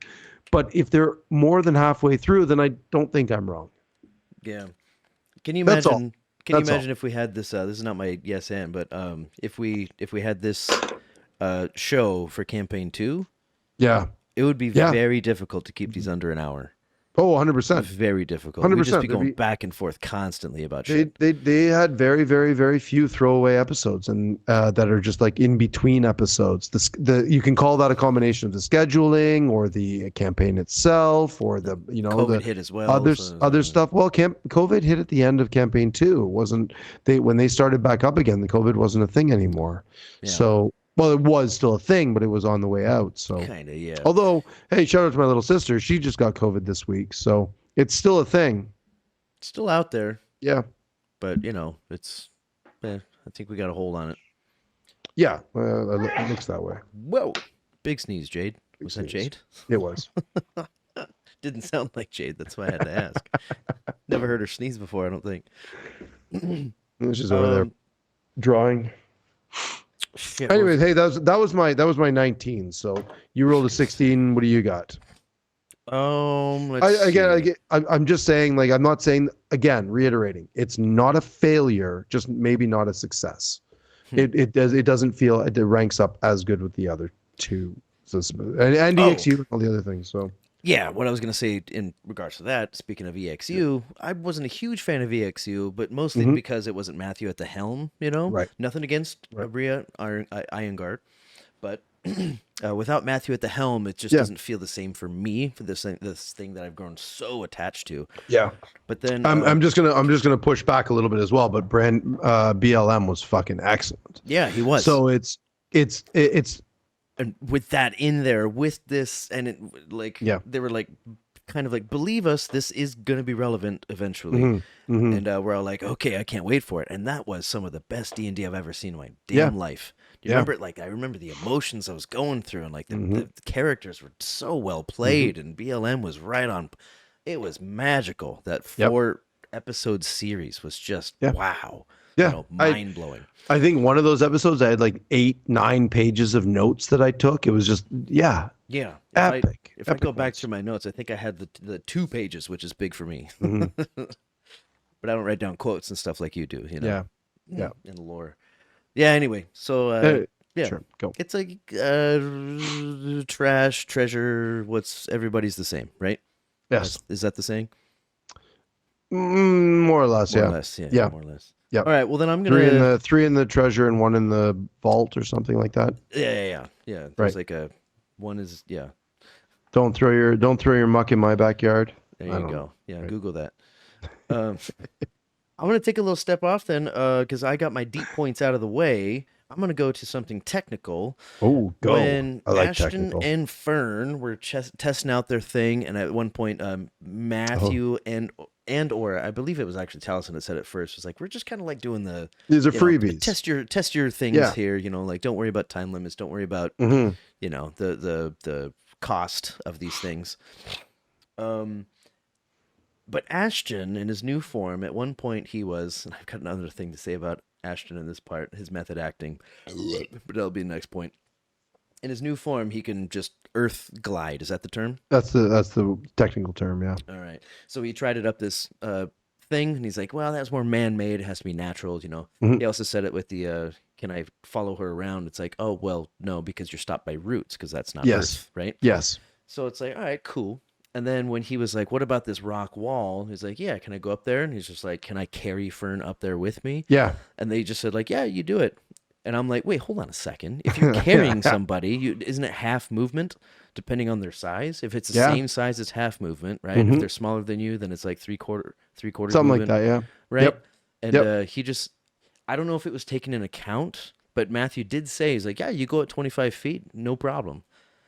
But if they're more than halfway through, then I don't think I'm wrong. Yeah. Can you imagine? Can you imagine all. if we had this? This is not my yes and, but if we had this show for campaign 2, yeah, it would be very difficult to keep these under an hour. Oh, 100%. Very difficult. 100%. We'd just be going back and forth constantly about shit. They had very, very, very few throwaway episodes, and that are just like in between episodes. You can call that a combination of the scheduling or the campaign itself, or the COVID hit as well. Other stuff. Well, COVID hit at the end of campaign 2. It wasn't when they started back up again. The COVID wasn't a thing anymore. Yeah. So. Well, it was still a thing, but it was on the way out. So kind of, yeah. Although, hey, shout out to my little sister. She just got COVID this week, so it's still a thing. It's still out there. Yeah. But it's. I think we got a hold on it. Yeah, it looks that way. Whoa! Big sneeze, Jade. Was that Jade? It was. Didn't sound like Jade. That's why I had to ask. Never heard her sneeze before. I don't think. She's over there drawing. Shit, anyways, hey, that was my 19. So you rolled a 16. What do you got? Let's see. I'm just saying, like, I'm not saying, again, reiterating, it's not a failure, just maybe not a success. It doesn't feel it ranks up as good with the other two. So, and EXU and all the other things. So yeah, what I was gonna say in regards to that, speaking of EXU, I wasn't a huge fan of EXU, but mostly because it wasn't Matthew at the helm. right, Nothing against Abria Ironguard, but without Matthew at the helm, it just doesn't feel the same for me for this thing that I've grown so attached to. Yeah. But then I'm just gonna push back a little bit as well. But BLM was fucking excellent. Yeah, he was. So it's and with that in there, with this, and it they were like, kind of like, believe us, this is gonna be relevant eventually. And we're all like, okay, I can't wait for it. And that was some of the best D&D I've ever seen in my damn life. Do you remember it? Like, I remember the emotions I was going through, and like the characters were so well played, and BLM was right on. It was magical. That 4-episode series was just wow. Yeah, mind blowing. I think one of those episodes I had like 8-9 pages of notes that I took. It was just epic. If I go back through my notes, I think I had the 2 pages, which is big for me. But I don't write down quotes and stuff like you do. Yeah. In the lore. Yeah. Anyway, so sure, go. It's like trash, treasure. Everybody's the same, right? Yes. Is that the saying? More or less. More or less. Yeah. More or less. Yeah. All right. Well, then I'm gonna 3 in the treasure and 1 in the vault or something like that. Yeah. There's like one is Don't throw your muck in my backyard. There you go. Yeah. Right. Google that. I'm gonna take a little step off then, because I got my deep points out of the way. I'm going to go to something technical. Oh, go. When I like Ashton technical. and Fern were testing out their thing, and at one point, Matthew and or I believe it was actually Taliesin that said it first, was like, we're just kind of like doing these are freebies. Test your things here, like don't worry about time limits, don't worry about the cost of these things. But Ashton, in his new form, at one point he was, and I've got another thing to say about Ashton in this part, his method acting, but that'll be the next point. In his new form, he can just earth glide. Is that the term? That's the technical term, yeah. All right. So he tried it up this thing, and he's like, well, that's more man-made. It has to be natural, He also said it with the, can I follow her around? It's like, oh, well, no, because you're stopped by roots, because that's not earth, right? Yes. So it's like, all right, cool. And then when he was like, what about this rock wall? He's like, yeah, can I go up there? And he's just like, can I carry Fern up there with me? Yeah. And they just said like, yeah, you do it. And I'm like, wait, hold on a second. If you're carrying somebody, isn't it half movement depending on their size? If it's the same size, it's half movement, right? If they're smaller than you, then it's like three quarters something movement, like that, yeah. right? Yep. And he just, I don't know if it was taken in account, but Matthew did say, he's like, yeah, you go at 25 feet, no problem.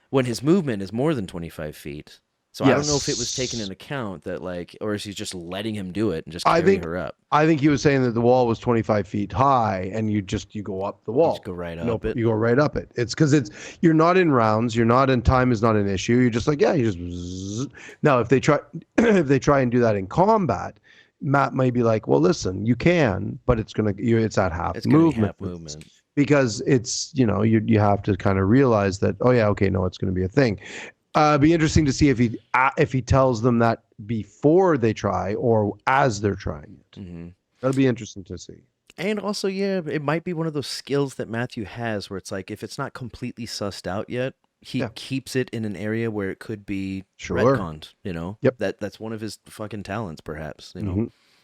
When his movement is more than 25 feet. So I don't know if it was taken in account that or is he just letting him do it and just carry her up? I think he was saying that the wall was 25 feet high and you go up the wall. You just go right up it. You go right up it. It's because you're not in rounds. You're not in time is not an issue. You're just like, you just. Now, if they try and do that in combat, Matt may be like, well, listen, you can, but it's at half movement. Because it's, you have to kind of realize that, it's going to be a thing. Be interesting to see if he tells them that before they try or as they're trying it. Mm-hmm. That'll be interesting to see. And also, it might be one of those skills that Matthew has where it's like if it's not completely sussed out yet, he keeps it in an area where it could be retconned. Yep. That's one of his fucking talents, perhaps.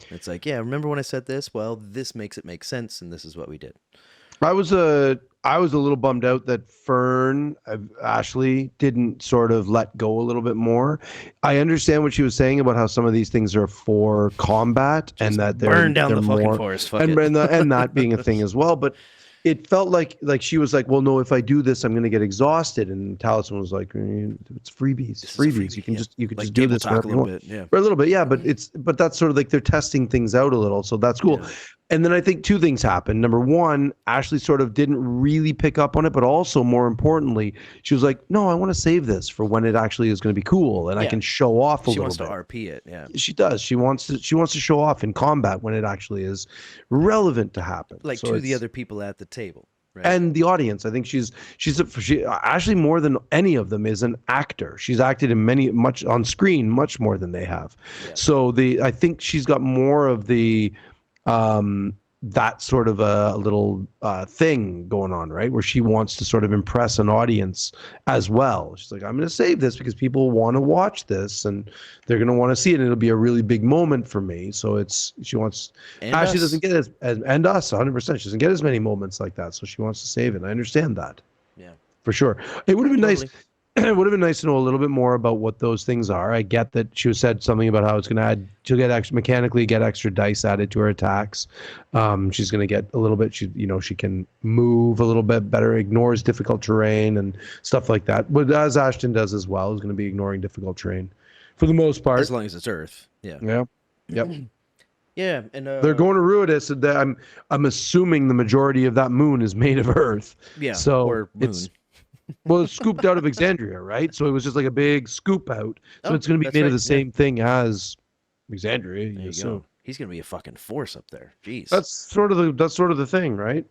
It's like, remember when I said this? Well, this makes it make sense, and this is what we did. I was a little bummed out that Fern, Ashley, didn't sort of let go a little bit more. I understand what she was saying about how some of these things are for combat and that they're burn down the more, fucking forest, and that being a thing as well. But it felt like she was like, well, no, if I do this, I'm going to get exhausted. And Taliesin was like, it's freebies. It's freebies. You can just do this for a little bit, for a little bit, but that's sort of like they're testing things out a little, so that's cool. Yeah. And then I think 2 things happened. Number one, Ashley sort of didn't really pick up on it, but also more importantly, she was like, no, I want to save this for when it actually is going to be cool and I can show off a little bit. She wants to RP it, yeah. She does. She wants to show off in combat when it actually is relevant to happen. To the other people at the table. and the audience. I think she actually more than any of them is an actor. She's acted in much on screen, much more than they have. Yeah. So I think she's got more of the that sort of a little thing going on, right? Where she wants to sort of impress an audience as well. She's like, I'm going to save this because people want to watch this and they're going to want to see it. And it'll be a really big moment for me. So she wants, Ashley doesn't get and us 100%. She doesn't get as many moments like that. So she wants to save it. I understand that. Yeah, for sure. It would have been nice. It would have been nice to know a little bit more about what those things are. I get that she said something about how it's going to add, she'll get mechanically get extra dice added to her attacks. She's going to get a little bit, she can move a little bit better, ignores difficult terrain and stuff like that. But as Ashton does as well, is going to be ignoring difficult terrain for the most part. As long as it's Earth. Yeah. Yeah. Yep. Yeah, and they're going to Ruidus. I'm assuming the majority of that moon is made of Earth. Yeah. So or moon. It's scooped out of Exandria, right? So it was just like a big scoop out. So it's going to be made of the same thing as Exandria. There you go. He's going to be a fucking force up there. Jeez. That's sort of the thing, right?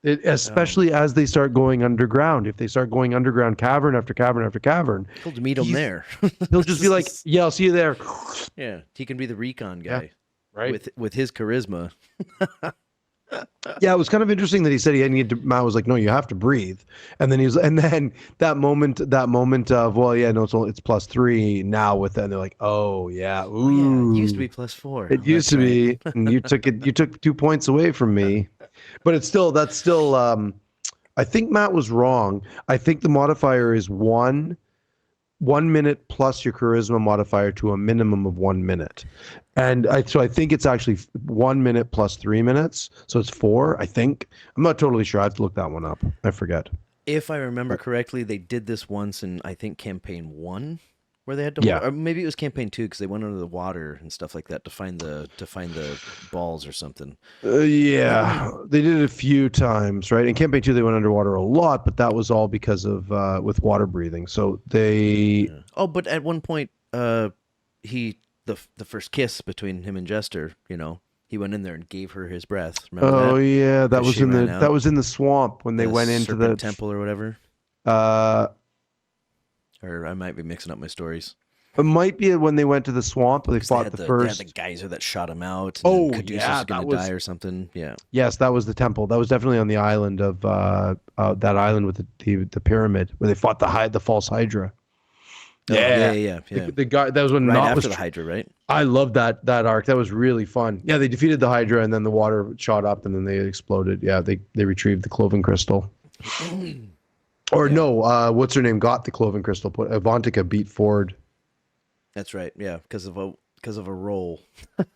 Especially as they start going underground. If they start going underground, cavern after cavern after cavern, he'll meet him there. He'll just be like, "Yeah, I'll see you there." Yeah, he can be the recon guy, right? With his charisma. Yeah, it was kind of interesting that he said he needed to. Matt was like, "No, you have to breathe," and then that moment of, well, yeah, no, it's +3 now with that. And they're like, "Oh yeah, ooh, yeah, it used to be +4. It used to be, and you took 2 points away from me, but that's still. I think Matt was wrong. I think the modifier is 1 minute plus your charisma modifier to a minimum of 1 minute. And I think it's actually 1 minute plus 3 minutes. So it's 4, I think. I'm not totally sure. I have to look that one up. I forget. If I remember correctly, they did this once in, I think, campaign 1, where they had to, or maybe it was campaign 2 because they went under the water and stuff like that to find the balls or something. Yeah, they did it a few times, right? In campaign 2, they went underwater a lot, but that was all because of with water breathing. So they. Yeah. Oh, but at one point, the first kiss between him and Jester, he went in there and gave her his breath. Remember that? Oh yeah, that was in the swamp when they went into the temple or whatever. Or I might be mixing up my stories. It might be when they went to the swamp. They fought the first. They had the geyser that shot him out. And Caduceus was going to die or something. Yeah. Yes, that was the temple. That was definitely on the island of that island with the pyramid where they fought the false Hydra. Yeah. The guy that was when right Not after was the Hydra, right? I loved that arc. That was really fun. Yeah, they defeated the Hydra and then the water shot up and then they exploded. Yeah, they retrieved the cloven crystal. No, what's her name got the cloven crystal? Avantika beat Ford. That's right. Yeah, because of a roll.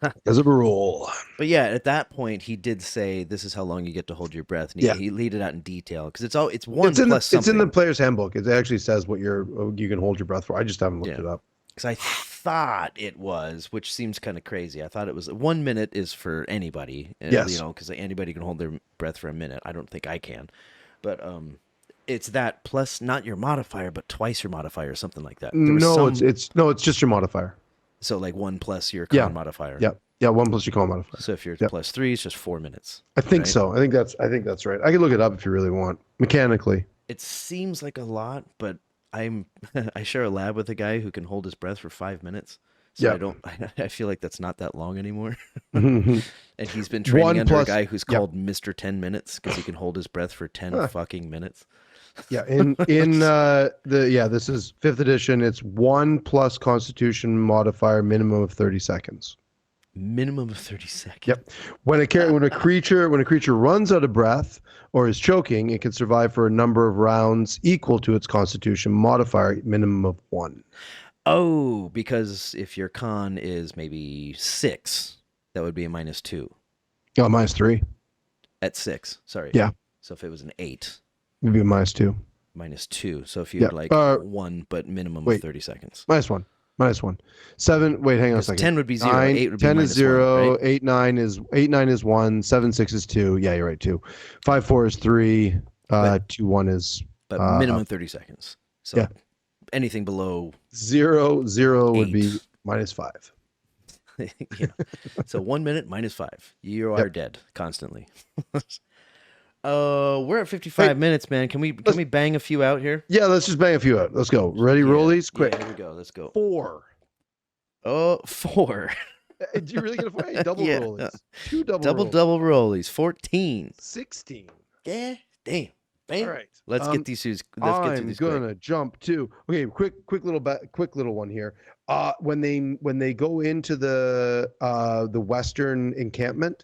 Because of a roll. But yeah, at that point, he did say, "This is how long you get to hold your breath." And he laid it out in detail because it's 1 plus something. It's in the player's handbook. It actually says what you can hold your breath for. I just haven't looked it up. Because I thought it was, which seems kind of crazy. I thought it was 1 minute is for anybody. Yes. Because anybody can hold their breath for a minute. I don't think I can, but it's that plus not your modifier, but twice your modifier or something like that. It's just your modifier. So like 1 plus your con modifier. Yeah, 1 plus your con modifier. So if you're +3, it's just 4 minutes. I think so. I think that's right. I can look it up if you really want. Mechanically. It seems like a lot, but I share a lab with a guy who can hold his breath for 5 minutes. So I feel like that's not that long anymore. And he's been training under a guy who's called Mr. 10 Minutes because he can hold his breath for 10 fucking minutes. Yeah, this is 5th edition. It's 1 plus Constitution modifier, minimum of 30 seconds. Minimum of 30 seconds. Yep. When a creature runs out of breath or is choking, it can survive for a number of rounds equal to its Constitution modifier, minimum of 1. Oh, because if your con is maybe 6, that would be a -2. Oh, -3. At 6, sorry. Yeah. So if it was an 8. It would be a -2. -2. So if you had 1, but minimum of 30 seconds. -1. -1. 7. Wait, hang on a second. 10 would be 0. 9, 8 would 10 be is 0. 1, right? 8 9 is 1. 7 6 is 2. Yeah, you're right. 2. 5 4 is 3. 2 1 is. But minimum 30 seconds. So anything below 0 would be -5. So 1 minute -5. You are dead constantly. We're at 55 minutes, man. Can we bang a few out here? Yeah, let's just bang a few out. Let's go. Ready, rollies? Quick. Yeah, here we go. Let's go. 4. Oh, 4. Do you really get a 4? Hey, double rollies. 2 double rollies. 14. 16. Yeah, damn. Bam. All right. Let's get these shoes. Let's get through these. I'm gonna jump to. Okay, quick little one here. When they go into the Western encampment,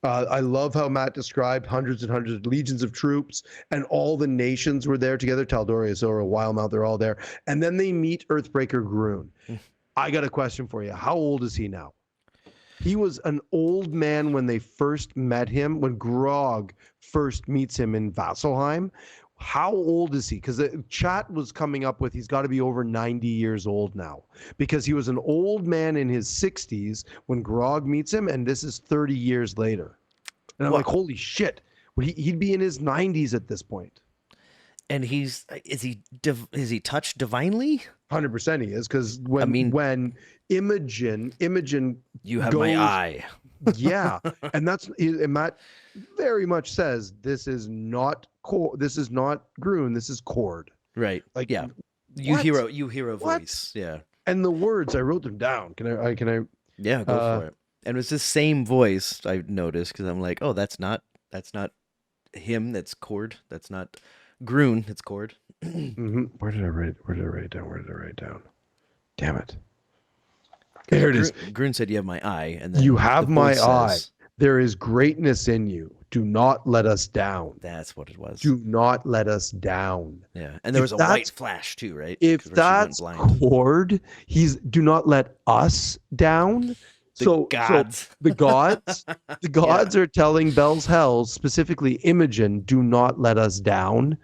I love how Matt described hundreds and hundreds of legions of troops, and all the nations were there together. Tal'Dorei, Azora, Wildmouth, they're all there, and then they meet Earthbreaker Groon. I got a question for you. How old is he now? He was an old man when they first met him, when Grog first meets him in Vasselheim. How old is he? Because the chat was coming up with he's got to be over 90 years old now, because he was an old man in his 60s when Grog meets him, and this is 30 years later. And I'm like, holy shit. He'd be in his 90s at this point. And is he touched divinely? 100% he is, because when Imogen you have my eye. Yeah, and Matt very much says this is not Groon, this is Cord. Right. Like, yeah. You hear a voice. Yeah. And the words, I wrote them down. Can I Yeah, go for it. And it was the same voice I noticed, because I'm like, oh, that's not him, that's Cord. That's not Groon, it's Cord. Mm-hmm. Where did I write it down? Damn it. There it is. Groon said, you have my eye. And then you have my eye. There is greatness in you. Do not let us down. That's what it was. Do not let us down. Yeah. And there was a white flash too, right? If that's Cord, do not let us down. The gods are telling Bell's Hells, specifically Imogen, do not let us down.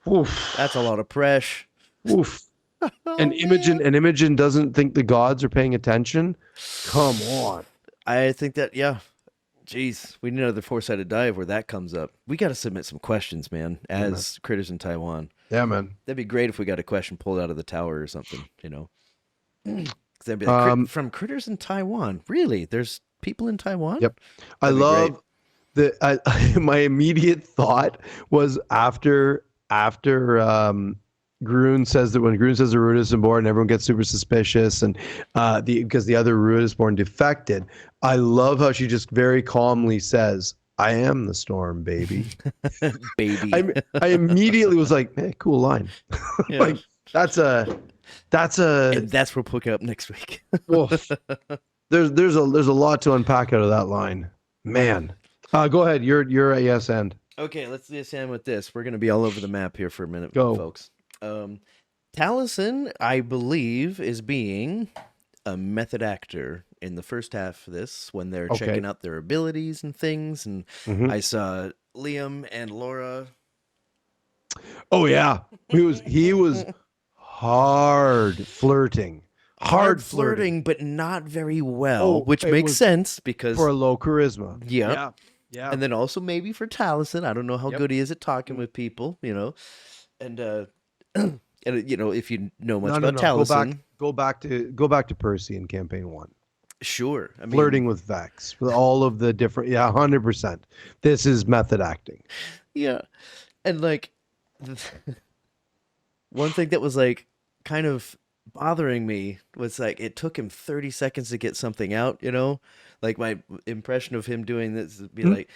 Oof. That's a lot of pressure. Oof. And Imogen doesn't think the gods are paying attention. Come on. I think that, yeah. Jeez, we need another four-sided dive where that comes up. We got to submit some questions, man, as Critters in Taiwan. Yeah, man. That'd be great if we got a question pulled out of the tower or something, you know. That'd be like, from Critters in Taiwan. Really? There's people in Taiwan? Yep. I love my immediate thought was after Groon says that when Groon says the Ruidus is born, everyone gets super suspicious, and because the other Ruidus born defected. I love how she just very calmly says, "I am the storm, baby." Baby. I immediately was like, "Hey, cool line." Yeah. Like that's a. And that's what we'll pick up next week. Well, there's a lot to unpack out of that line, man. Go ahead. You're at yes end. Okay, let's yes end with this. We're gonna be all over the map here for a minute, folks. Taliesin, I believe, is being a method actor in the first half of this when they're checking out their abilities and things. And I saw Liam and Laura. Oh yeah, he was hard flirting, but not very well, which makes sense because for a low charisma. Yeah. And then also maybe for Taliesin, I don't know how good he is at talking with people, you know, and you know, if you know much about Taliesin, go back to Percy in campaign 1. Sure. I mean, flirting with Vex with all of the different 100%. This is method acting. Yeah. And like one thing that was like kind of bothering me was like it took him 30 seconds to get something out, you know? Like my impression of him doing this would be like,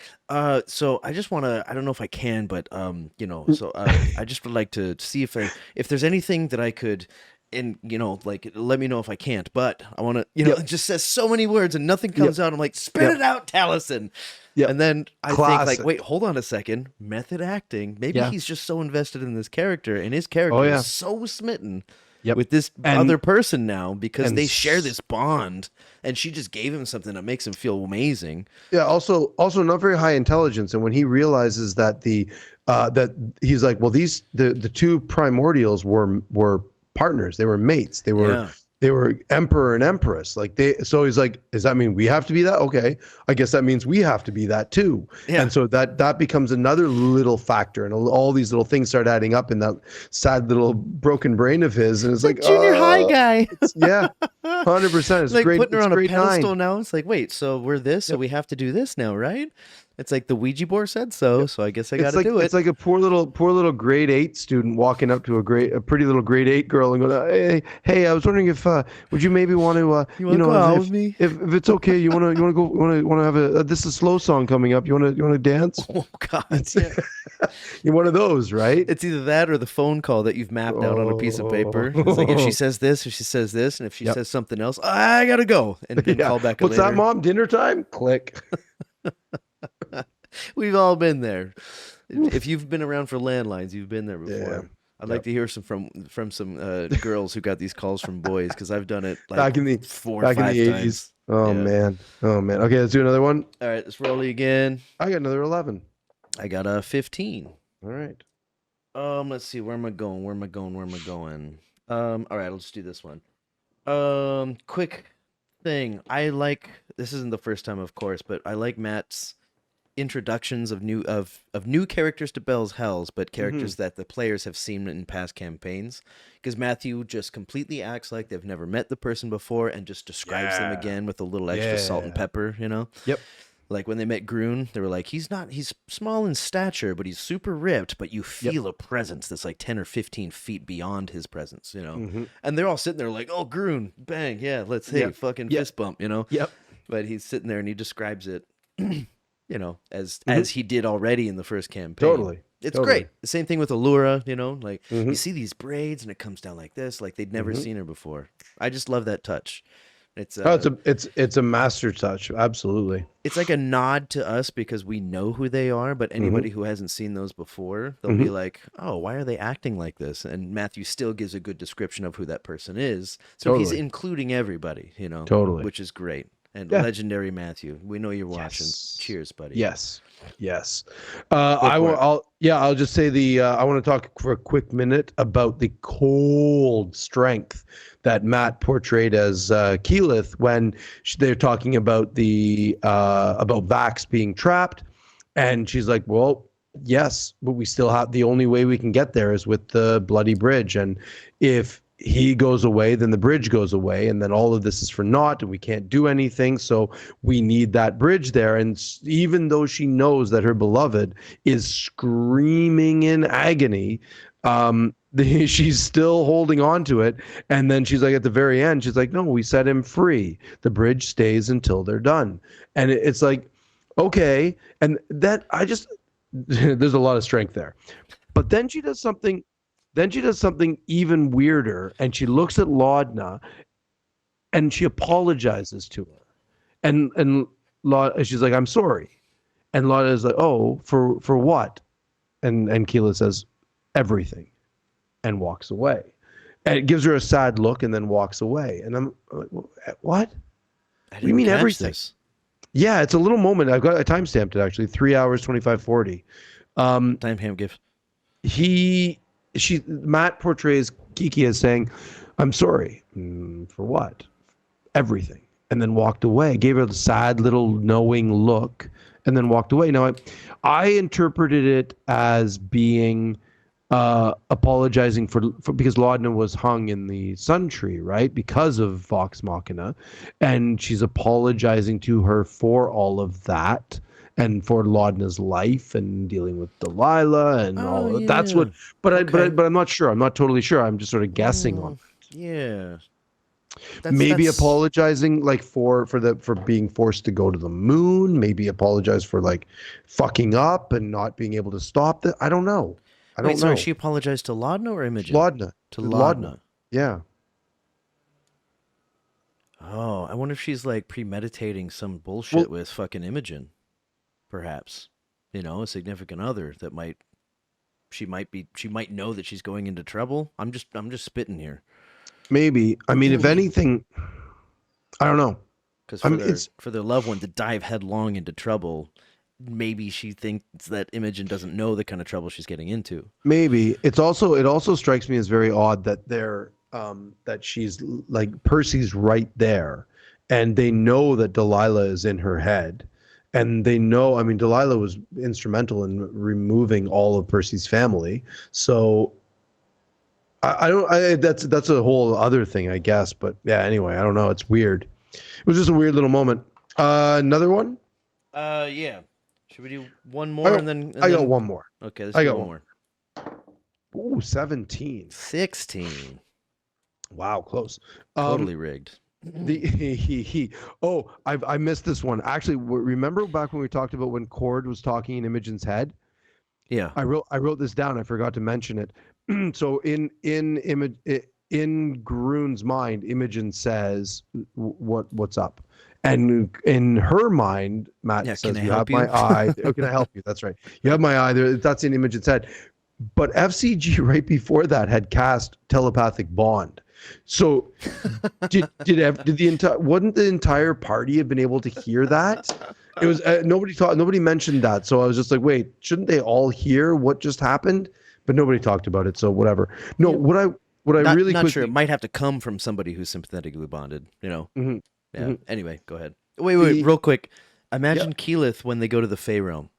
so I just want to, I don't know if I can, but you know, so I just would like to see if there's anything that I could, and you know, like let me know if I can't, but I want to, you know, it just says so many words and nothing comes out. I'm like, spit it out, Taliesin. And then I think like, wait, hold on a second, method acting. Maybe he's just so invested in this character, and his character is so smitten with this other person now because they share this bond, and she just gave him something that makes him feel amazing. Yeah. Also not very high intelligence. And when he realizes that that he's like, well, the two primordials were partners. They were mates. They were emperor and empress. So he's like, does that mean we have to be that? Okay. I guess that means we have to be that too. Yeah. And so that becomes another little factor, and all these little things start adding up in that sad little broken brain of his. And it's like junior high guy. 100%. It's like great. Putting her on a pedestal 9. now. It's like, wait, so we're this, so we have to do this now, right? It's like the Ouija board said so, so I guess I got to do it. It's like a poor little grade 8 student walking up to a pretty little grade 8 girl and going, hey, I was wondering if would you maybe want to you want to go out with me? If it's okay, you want to go want to have a this is a slow song coming up. You want to dance? Oh God, you're one of those, right? It's either that or the phone call that you've mapped out on a piece of paper. It's like if she says this or she says this, and if she says something else, I gotta go and call back. What's later. that, Mom? Dinner time? Click. We've all been there. If you've been around for landlines, you've been there before. Yeah. I'd like to hear from some girls who got these calls from boys, because I've done it like back in the 4 or 5 times. 80s. Oh man. Okay, let's do another one. All right, let's roll again. I got another 11. I got a 15. All right. Let's see. Where am I going? All right, let's do this one. Quick thing. This isn't the first time, of course, but I like Matt's introductions of new characters to Bell's Hells, but characters that the players have seen in past campaigns, because Matthew just completely acts like they've never met the person before and just describes them again with a little extra salt and pepper, Yep. Like when they met Groon, they were like, he's small in stature, but he's super ripped, but you feel a presence that's like 10 or 15 feet beyond his presence, and they're all sitting there like, oh, Groon, bang, yeah, let's fucking fist bump, Yep. But he's sitting there and he describes it as he did already in the first campaign. Totally. It's great. The same thing with Allura, like you see these braids and it comes down like this, like they'd never seen her before. I just love that touch. It's a master touch. Absolutely. It's like a nod to us because we know who they are, but anybody who hasn't seen those before, they'll be like, oh, why are they acting like this? And Matthew still gives a good description of who that person is. So he's including everybody, totally, which is great. And legendary Matthew, we know you're watching. Cheers, buddy. Yes. I'll just say I want to talk for a quick minute about the cold strength that Matt portrayed as Keyleth when they're talking about about Vax being trapped, and she's like, well, yes, but we still have, the only way we can get there is with the bloody bridge, and if he goes away, then the bridge goes away, and then all of this is for naught, and we can't do anything. So we need that bridge there. And even though she knows that her beloved is screaming in agony, she's still holding on to it. And then she's like, at the very end, she's like, no, we set him free. The bridge stays until they're done. And it's like, okay. And that there's a lot of strength there. But then she does something even weirder, and she looks at Laudna and she apologizes to her. And she's like, I'm sorry. And Laudna is like, oh, for what? And Keela says, everything, and walks away. And it gives her a sad look and then walks away. And I'm like, what? What do you mean everything? This. Yeah, it's a little moment. I timestamped it actually, 3 hours, 25:40. Timestamp give. Matt portrays Kiki as saying, I'm sorry. For what? Everything. And then walked away. Gave her the sad little knowing look and then walked away. Now, I interpreted it as being apologizing for because Laudna was hung in the sun tree, right? Because of Vox Machina. And she's apologizing to her for all of that. And for Laudna's life and dealing with Delilah and all of that's what. But I'm not sure. I'm not totally sure. I'm just sort of guessing on it. Yeah. Maybe apologizing like for being forced to go to the moon. Maybe apologize for like fucking up and not being able to stop that. I don't know. Sorry, she apologized to Laudna or Imogen? Laudna. To Laudna. Yeah. Oh, I wonder if she's like premeditating some bullshit with fucking Imogen. Perhaps, a significant other that she might know that she's going into trouble. I'm just spitting here. Maybe. I mean, if anything, I don't know. Because for their loved one to dive headlong into trouble, maybe she thinks that Imogen doesn't know the kind of trouble she's getting into. Maybe. It also strikes me as very odd that that she's like, Percy's right there, and they know that Delilah is in her head. And they know, I mean, Delilah was instrumental in removing all of Percy's family. So that's a whole other thing, I guess. But yeah, anyway, I don't know. It's weird. It was just a weird little moment. Another one? Yeah. Should we do one more and then? I got one more. Okay, let's do one more. Ooh, 17. 16. Wow, close. Totally rigged. I missed this one. Actually, remember back when we talked about when Cord was talking in Imogen's head? Yeah. I wrote this down. I forgot to mention it. So in Garoon's mind, Imogen says, "What's up?" And in her mind, Matt says, "You have my eye. Oh, can I help you?" That's right. You have my eye. That's in Imogen's head. But FCG right before that had cast telepathic bond. So wouldn't the entire party have been able to hear that? It was nobody mentioned that. So I was just like, wait, shouldn't they all hear what just happened? But nobody talked about it. So whatever. No, what I really not sure. It might have to come from somebody who's sympathetically bonded. Yeah. Mm-hmm. Anyway, go ahead. Wait, real quick. Imagine Keyleth when they go to the Fey realm.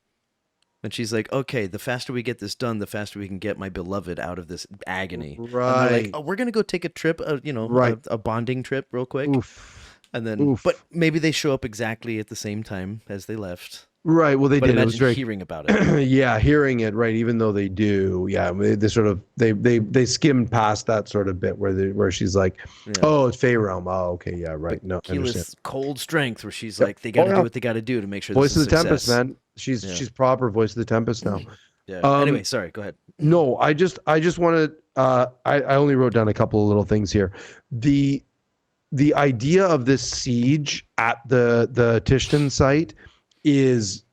And she's like, okay, the faster we get this done, the faster we can get my beloved out of this agony. Right. And they're like, oh, we're going to go take a trip, a bonding trip real quick. Oof. And then, but maybe they show up exactly at the same time as they left. Right. Well, they did. Imagine hearing about it. Yeah, hearing it. Right. Even though they do. Yeah. They sort of they skimmed past that sort of bit where she's like, oh, it's Fey realm. Oh, okay. Yeah. Right. No. Keyleth's cold strength, where she's like, they got to do what they got to do to make sure. Voice of the Tempest, man. She's proper voice of the Tempest now. Yeah. Anyway, sorry. Go ahead. No, I just wanted. I only wrote down a couple of little things here. The idea of this siege at the Tishtan site is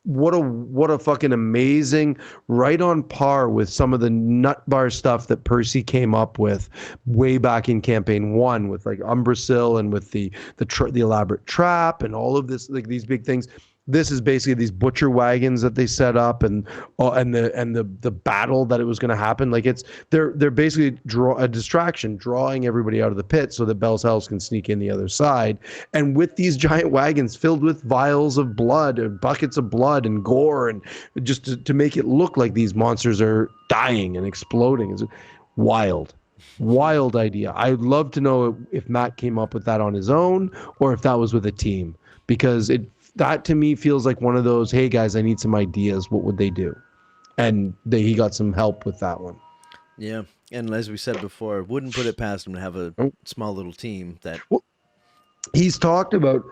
what a fucking amazing, right on par with some of the nut bar stuff that Percy came up with way back in campaign 1 with like Umbrasil and with the elaborate trap and all of this, like these big things. This is basically these butcher wagons that they set up and the battle that it was going to happen. Like they're basically a distraction, drawing everybody out of the pit so that Bell's Hells can sneak in the other side. And with these giant wagons filled with vials of blood and buckets of blood and gore, and just to make it look like these monsters are dying and exploding. It's wild idea. I'd love to know if Matt came up with that on his own or if that was with a team, because that to me feels like one of those, hey guys, I need some ideas. What would they do? And he got some help with that one. Yeah. And as we said before, wouldn't put it past him to have a small little team that. Well, he's talked about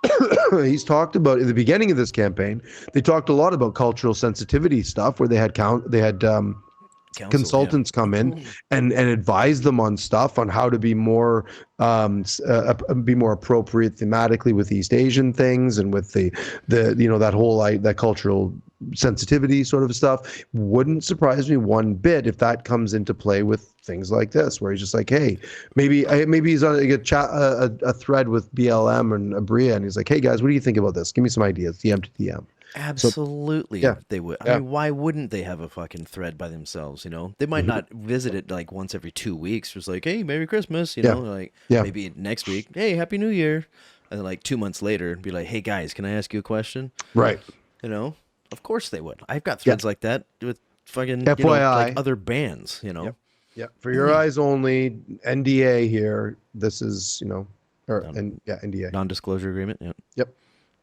at the beginning of this campaign, they talked a lot about cultural sensitivity stuff where they had consultants come in and advise them on stuff on how to be more appropriate thematically with East Asian things and with the that whole that cultural sensitivity sort of stuff. Wouldn't surprise me one bit if that comes into play with things like this, where he's just like, hey, maybe he's on a thread with BLM and Abria, and he's like, hey guys, what do you think about this? Give me some ideas, DM to DM. Absolutely, they would. I mean, why wouldn't they have a fucking thread by themselves? They might not visit it like once every 2 weeks. Just like, hey, Merry Christmas, maybe next week, hey, Happy New Year, and then like 2 months later, be like, hey guys, can I ask you a question? Right. Of course they would. I've got threads like that with fucking FYI, like other bands. Yeah. For your eyes only, NDA here. This is NDA, non-disclosure agreement. Yeah. Yep.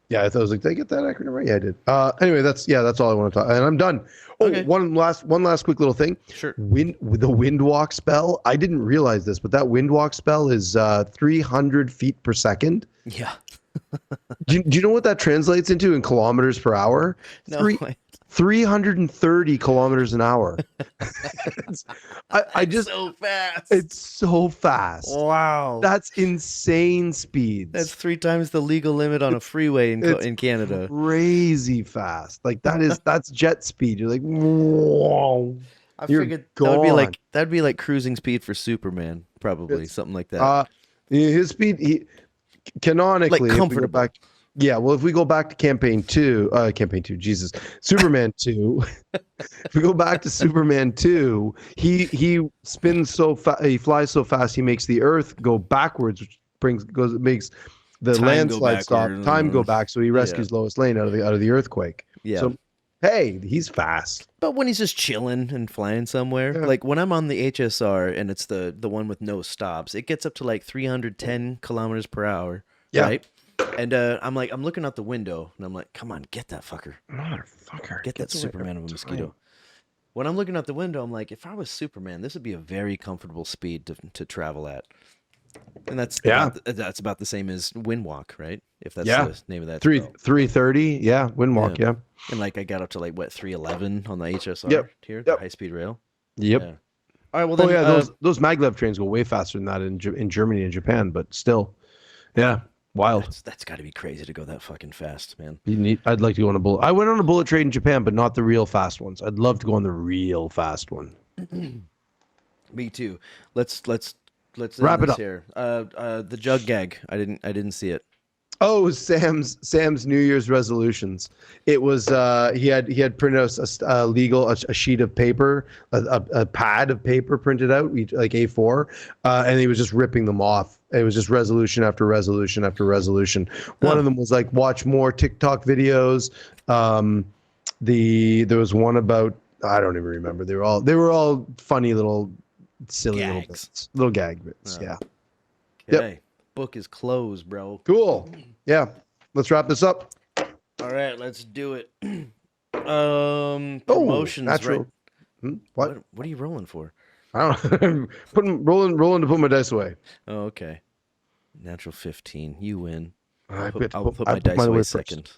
Yeah, I thought I was like, did I get that acronym right? Yeah, I did. Anyway, that's all I want to talk. And I'm done. Oh, okay. One last quick little thing. Sure. With the windwalk spell, I didn't realize this, but that windwalk spell is 300 feet per second. Yeah. Do you know what that translates into in kilometers per hour? No. 330 kilometers an hour. It's so fast. It's so fast. Wow. That's insane speeds. That's 3 times the legal limit on a freeway in Canada. Crazy fast. Like that's jet speed. You're like, whoa. I figured that'd be like cruising speed for Superman, probably something like that. His speed, canonically, like comfortable. If we go back to campaign 2, Jesus, Superman 2, if we go back to Superman 2, he spins so fast, he flies so fast, he makes the Earth go backwards, which makes the time landslide stop, time go back, so he rescues Lois Lane out of the earthquake. Yeah. So, hey, he's fast. But when he's just chilling and flying somewhere, like when I'm on the HSR and it's the one with no stops, it gets up to like 310 kilometers per hour, right? And I'm looking out the window, and I'm like, come on, get that fucker. Motherfucker. Get that Superman of a mosquito. When I'm looking out the window, I'm like, if I was Superman, this would be a very comfortable speed to travel at. And that's about the same as Windwalk, right? If that's the name of that. 330, yeah, Windwalk, yeah. And like I got up to like what 311 on the HSR here, the high speed rail. Yep. Yeah. All right. Well, then, those maglev trains go way faster than that in Germany and Japan, but still, yeah, wild. That's got to be crazy to go that fucking fast, man. I'd like to go on a bullet. I went on a bullet train in Japan, but not the real fast ones. I'd love to go on the real fast one. Me too. Let's wrap it up here. The jug gag. I didn't see it. Oh, Sam's New Year's resolutions. It was he had printed out a sheet of paper, a pad of paper printed out, like A4, and he was just ripping them off. It was just resolution after resolution after resolution. One of them was like watch more TikTok videos. There was one about, I don't even remember. They were all funny little silly gags. little gag bits. Yeah. Okay. Yep. Book is closed, bro. Cool. Yeah. Let's wrap this up. All right, let's do it. Promotions. Natural. Right? What are you rolling for? I don't know. rolling to put my dice away. Oh, okay. Natural 15. You win. I'll put my dice away second.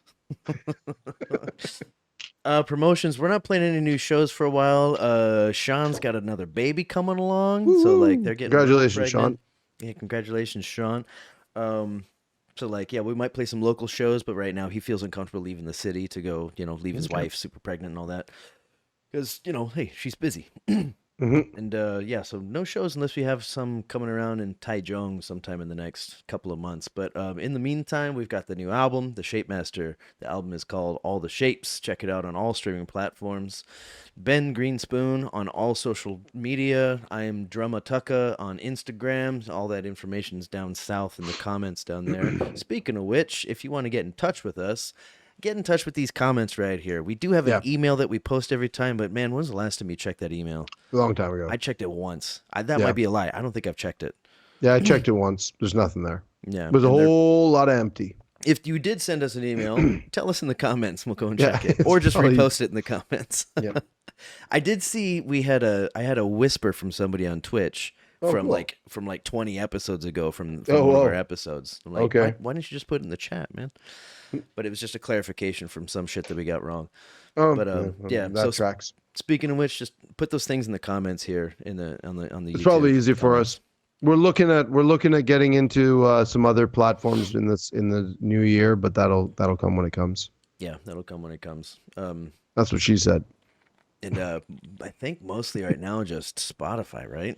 Promotions. We're not playing any new shows for a while. Sean's got another baby coming along. Woo-hoo. So like they're getting congratulations, Sean. Yeah, congratulations, Sean. So like, yeah, we might play some local shows, but right now he feels uncomfortable leaving the city to go, leave his wife super pregnant and all that. Because, hey, she's busy. And yeah, so no shows unless we have some coming around in Taiwan sometime in the next couple of months. But in the meantime, we've got the new album, the ShapeMaster. The album is called All the Shapes. Check it out on all streaming platforms. bengreenspoon on all social media. I am drummatucka on Instagram. All that information is down south in the comments down there. Speaking of which, if you want to get in touch with us, get in touch with these comments right here. We do have an email that we post every time, but man, when's the last time you checked that email? A long time ago. I checked it once. That might be a lie. I don't think I've checked it. Yeah, I checked it once. There's nothing there. Yeah. There's a whole lot of empty. If you did send us an email, tell us in the comments. We'll go and check it. Or just repost it in the comments. Yeah. I did see I had a whisper from somebody on Twitch from like 20 episodes ago from one of our episodes. I'm like, okay. Why didn't you just put it in the chat, man? But it was just a clarification from some shit that we got wrong. That tracks. Speaking of which, just put those things in the comments here on the It's YouTube probably easy for comments. us. We're looking at getting into some other platforms in the new year, but that'll come when it comes. Yeah, that'll come when it comes. That's what she said. And I think mostly right now just Spotify, right?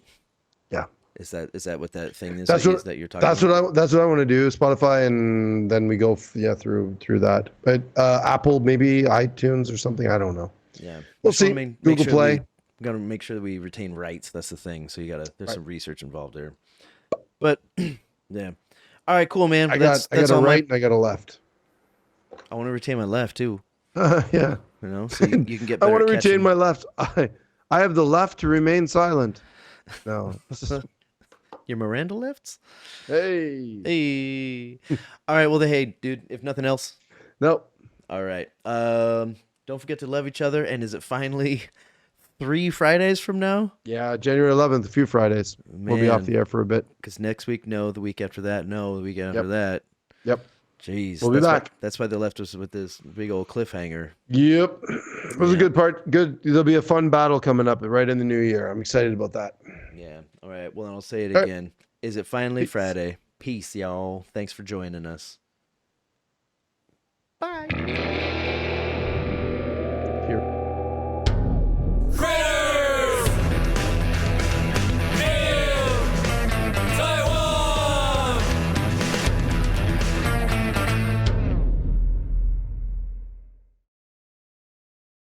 Yeah. Is that what that thing is that you're talking about? That's what I want to do. Spotify, and then we go through that. But Apple, maybe iTunes or something. I don't know. Yeah, we'll see. Google Play. We gotta make sure that we retain rights. That's the thing. So there's some research involved there. But yeah. All right, cool, man. I got a right and I got a left. I want to retain my left too. Yeah. So you can get better. I want to retain my left. I have the left to remain silent. No. Your Miranda lifts? Hey. All right. Well, hey, dude, if nothing else. Nope. All right. Don't forget to love each other. And is it finally 3 Fridays from now? Yeah, January 11th, a few Fridays. Man, we'll be off the air for a bit. Because next week, no. The week after that, no. The week after that. Yep. Jeez. We'll be back. That's why they left us with this big old cliffhanger. Yep. It was a good part. Good. There'll be a fun battle coming up right in the new year. I'm excited about that. Yeah. All right. Well, then I'll say it again. Right. Is it finally Friday? Peace, y'all. Thanks for joining us. Bye.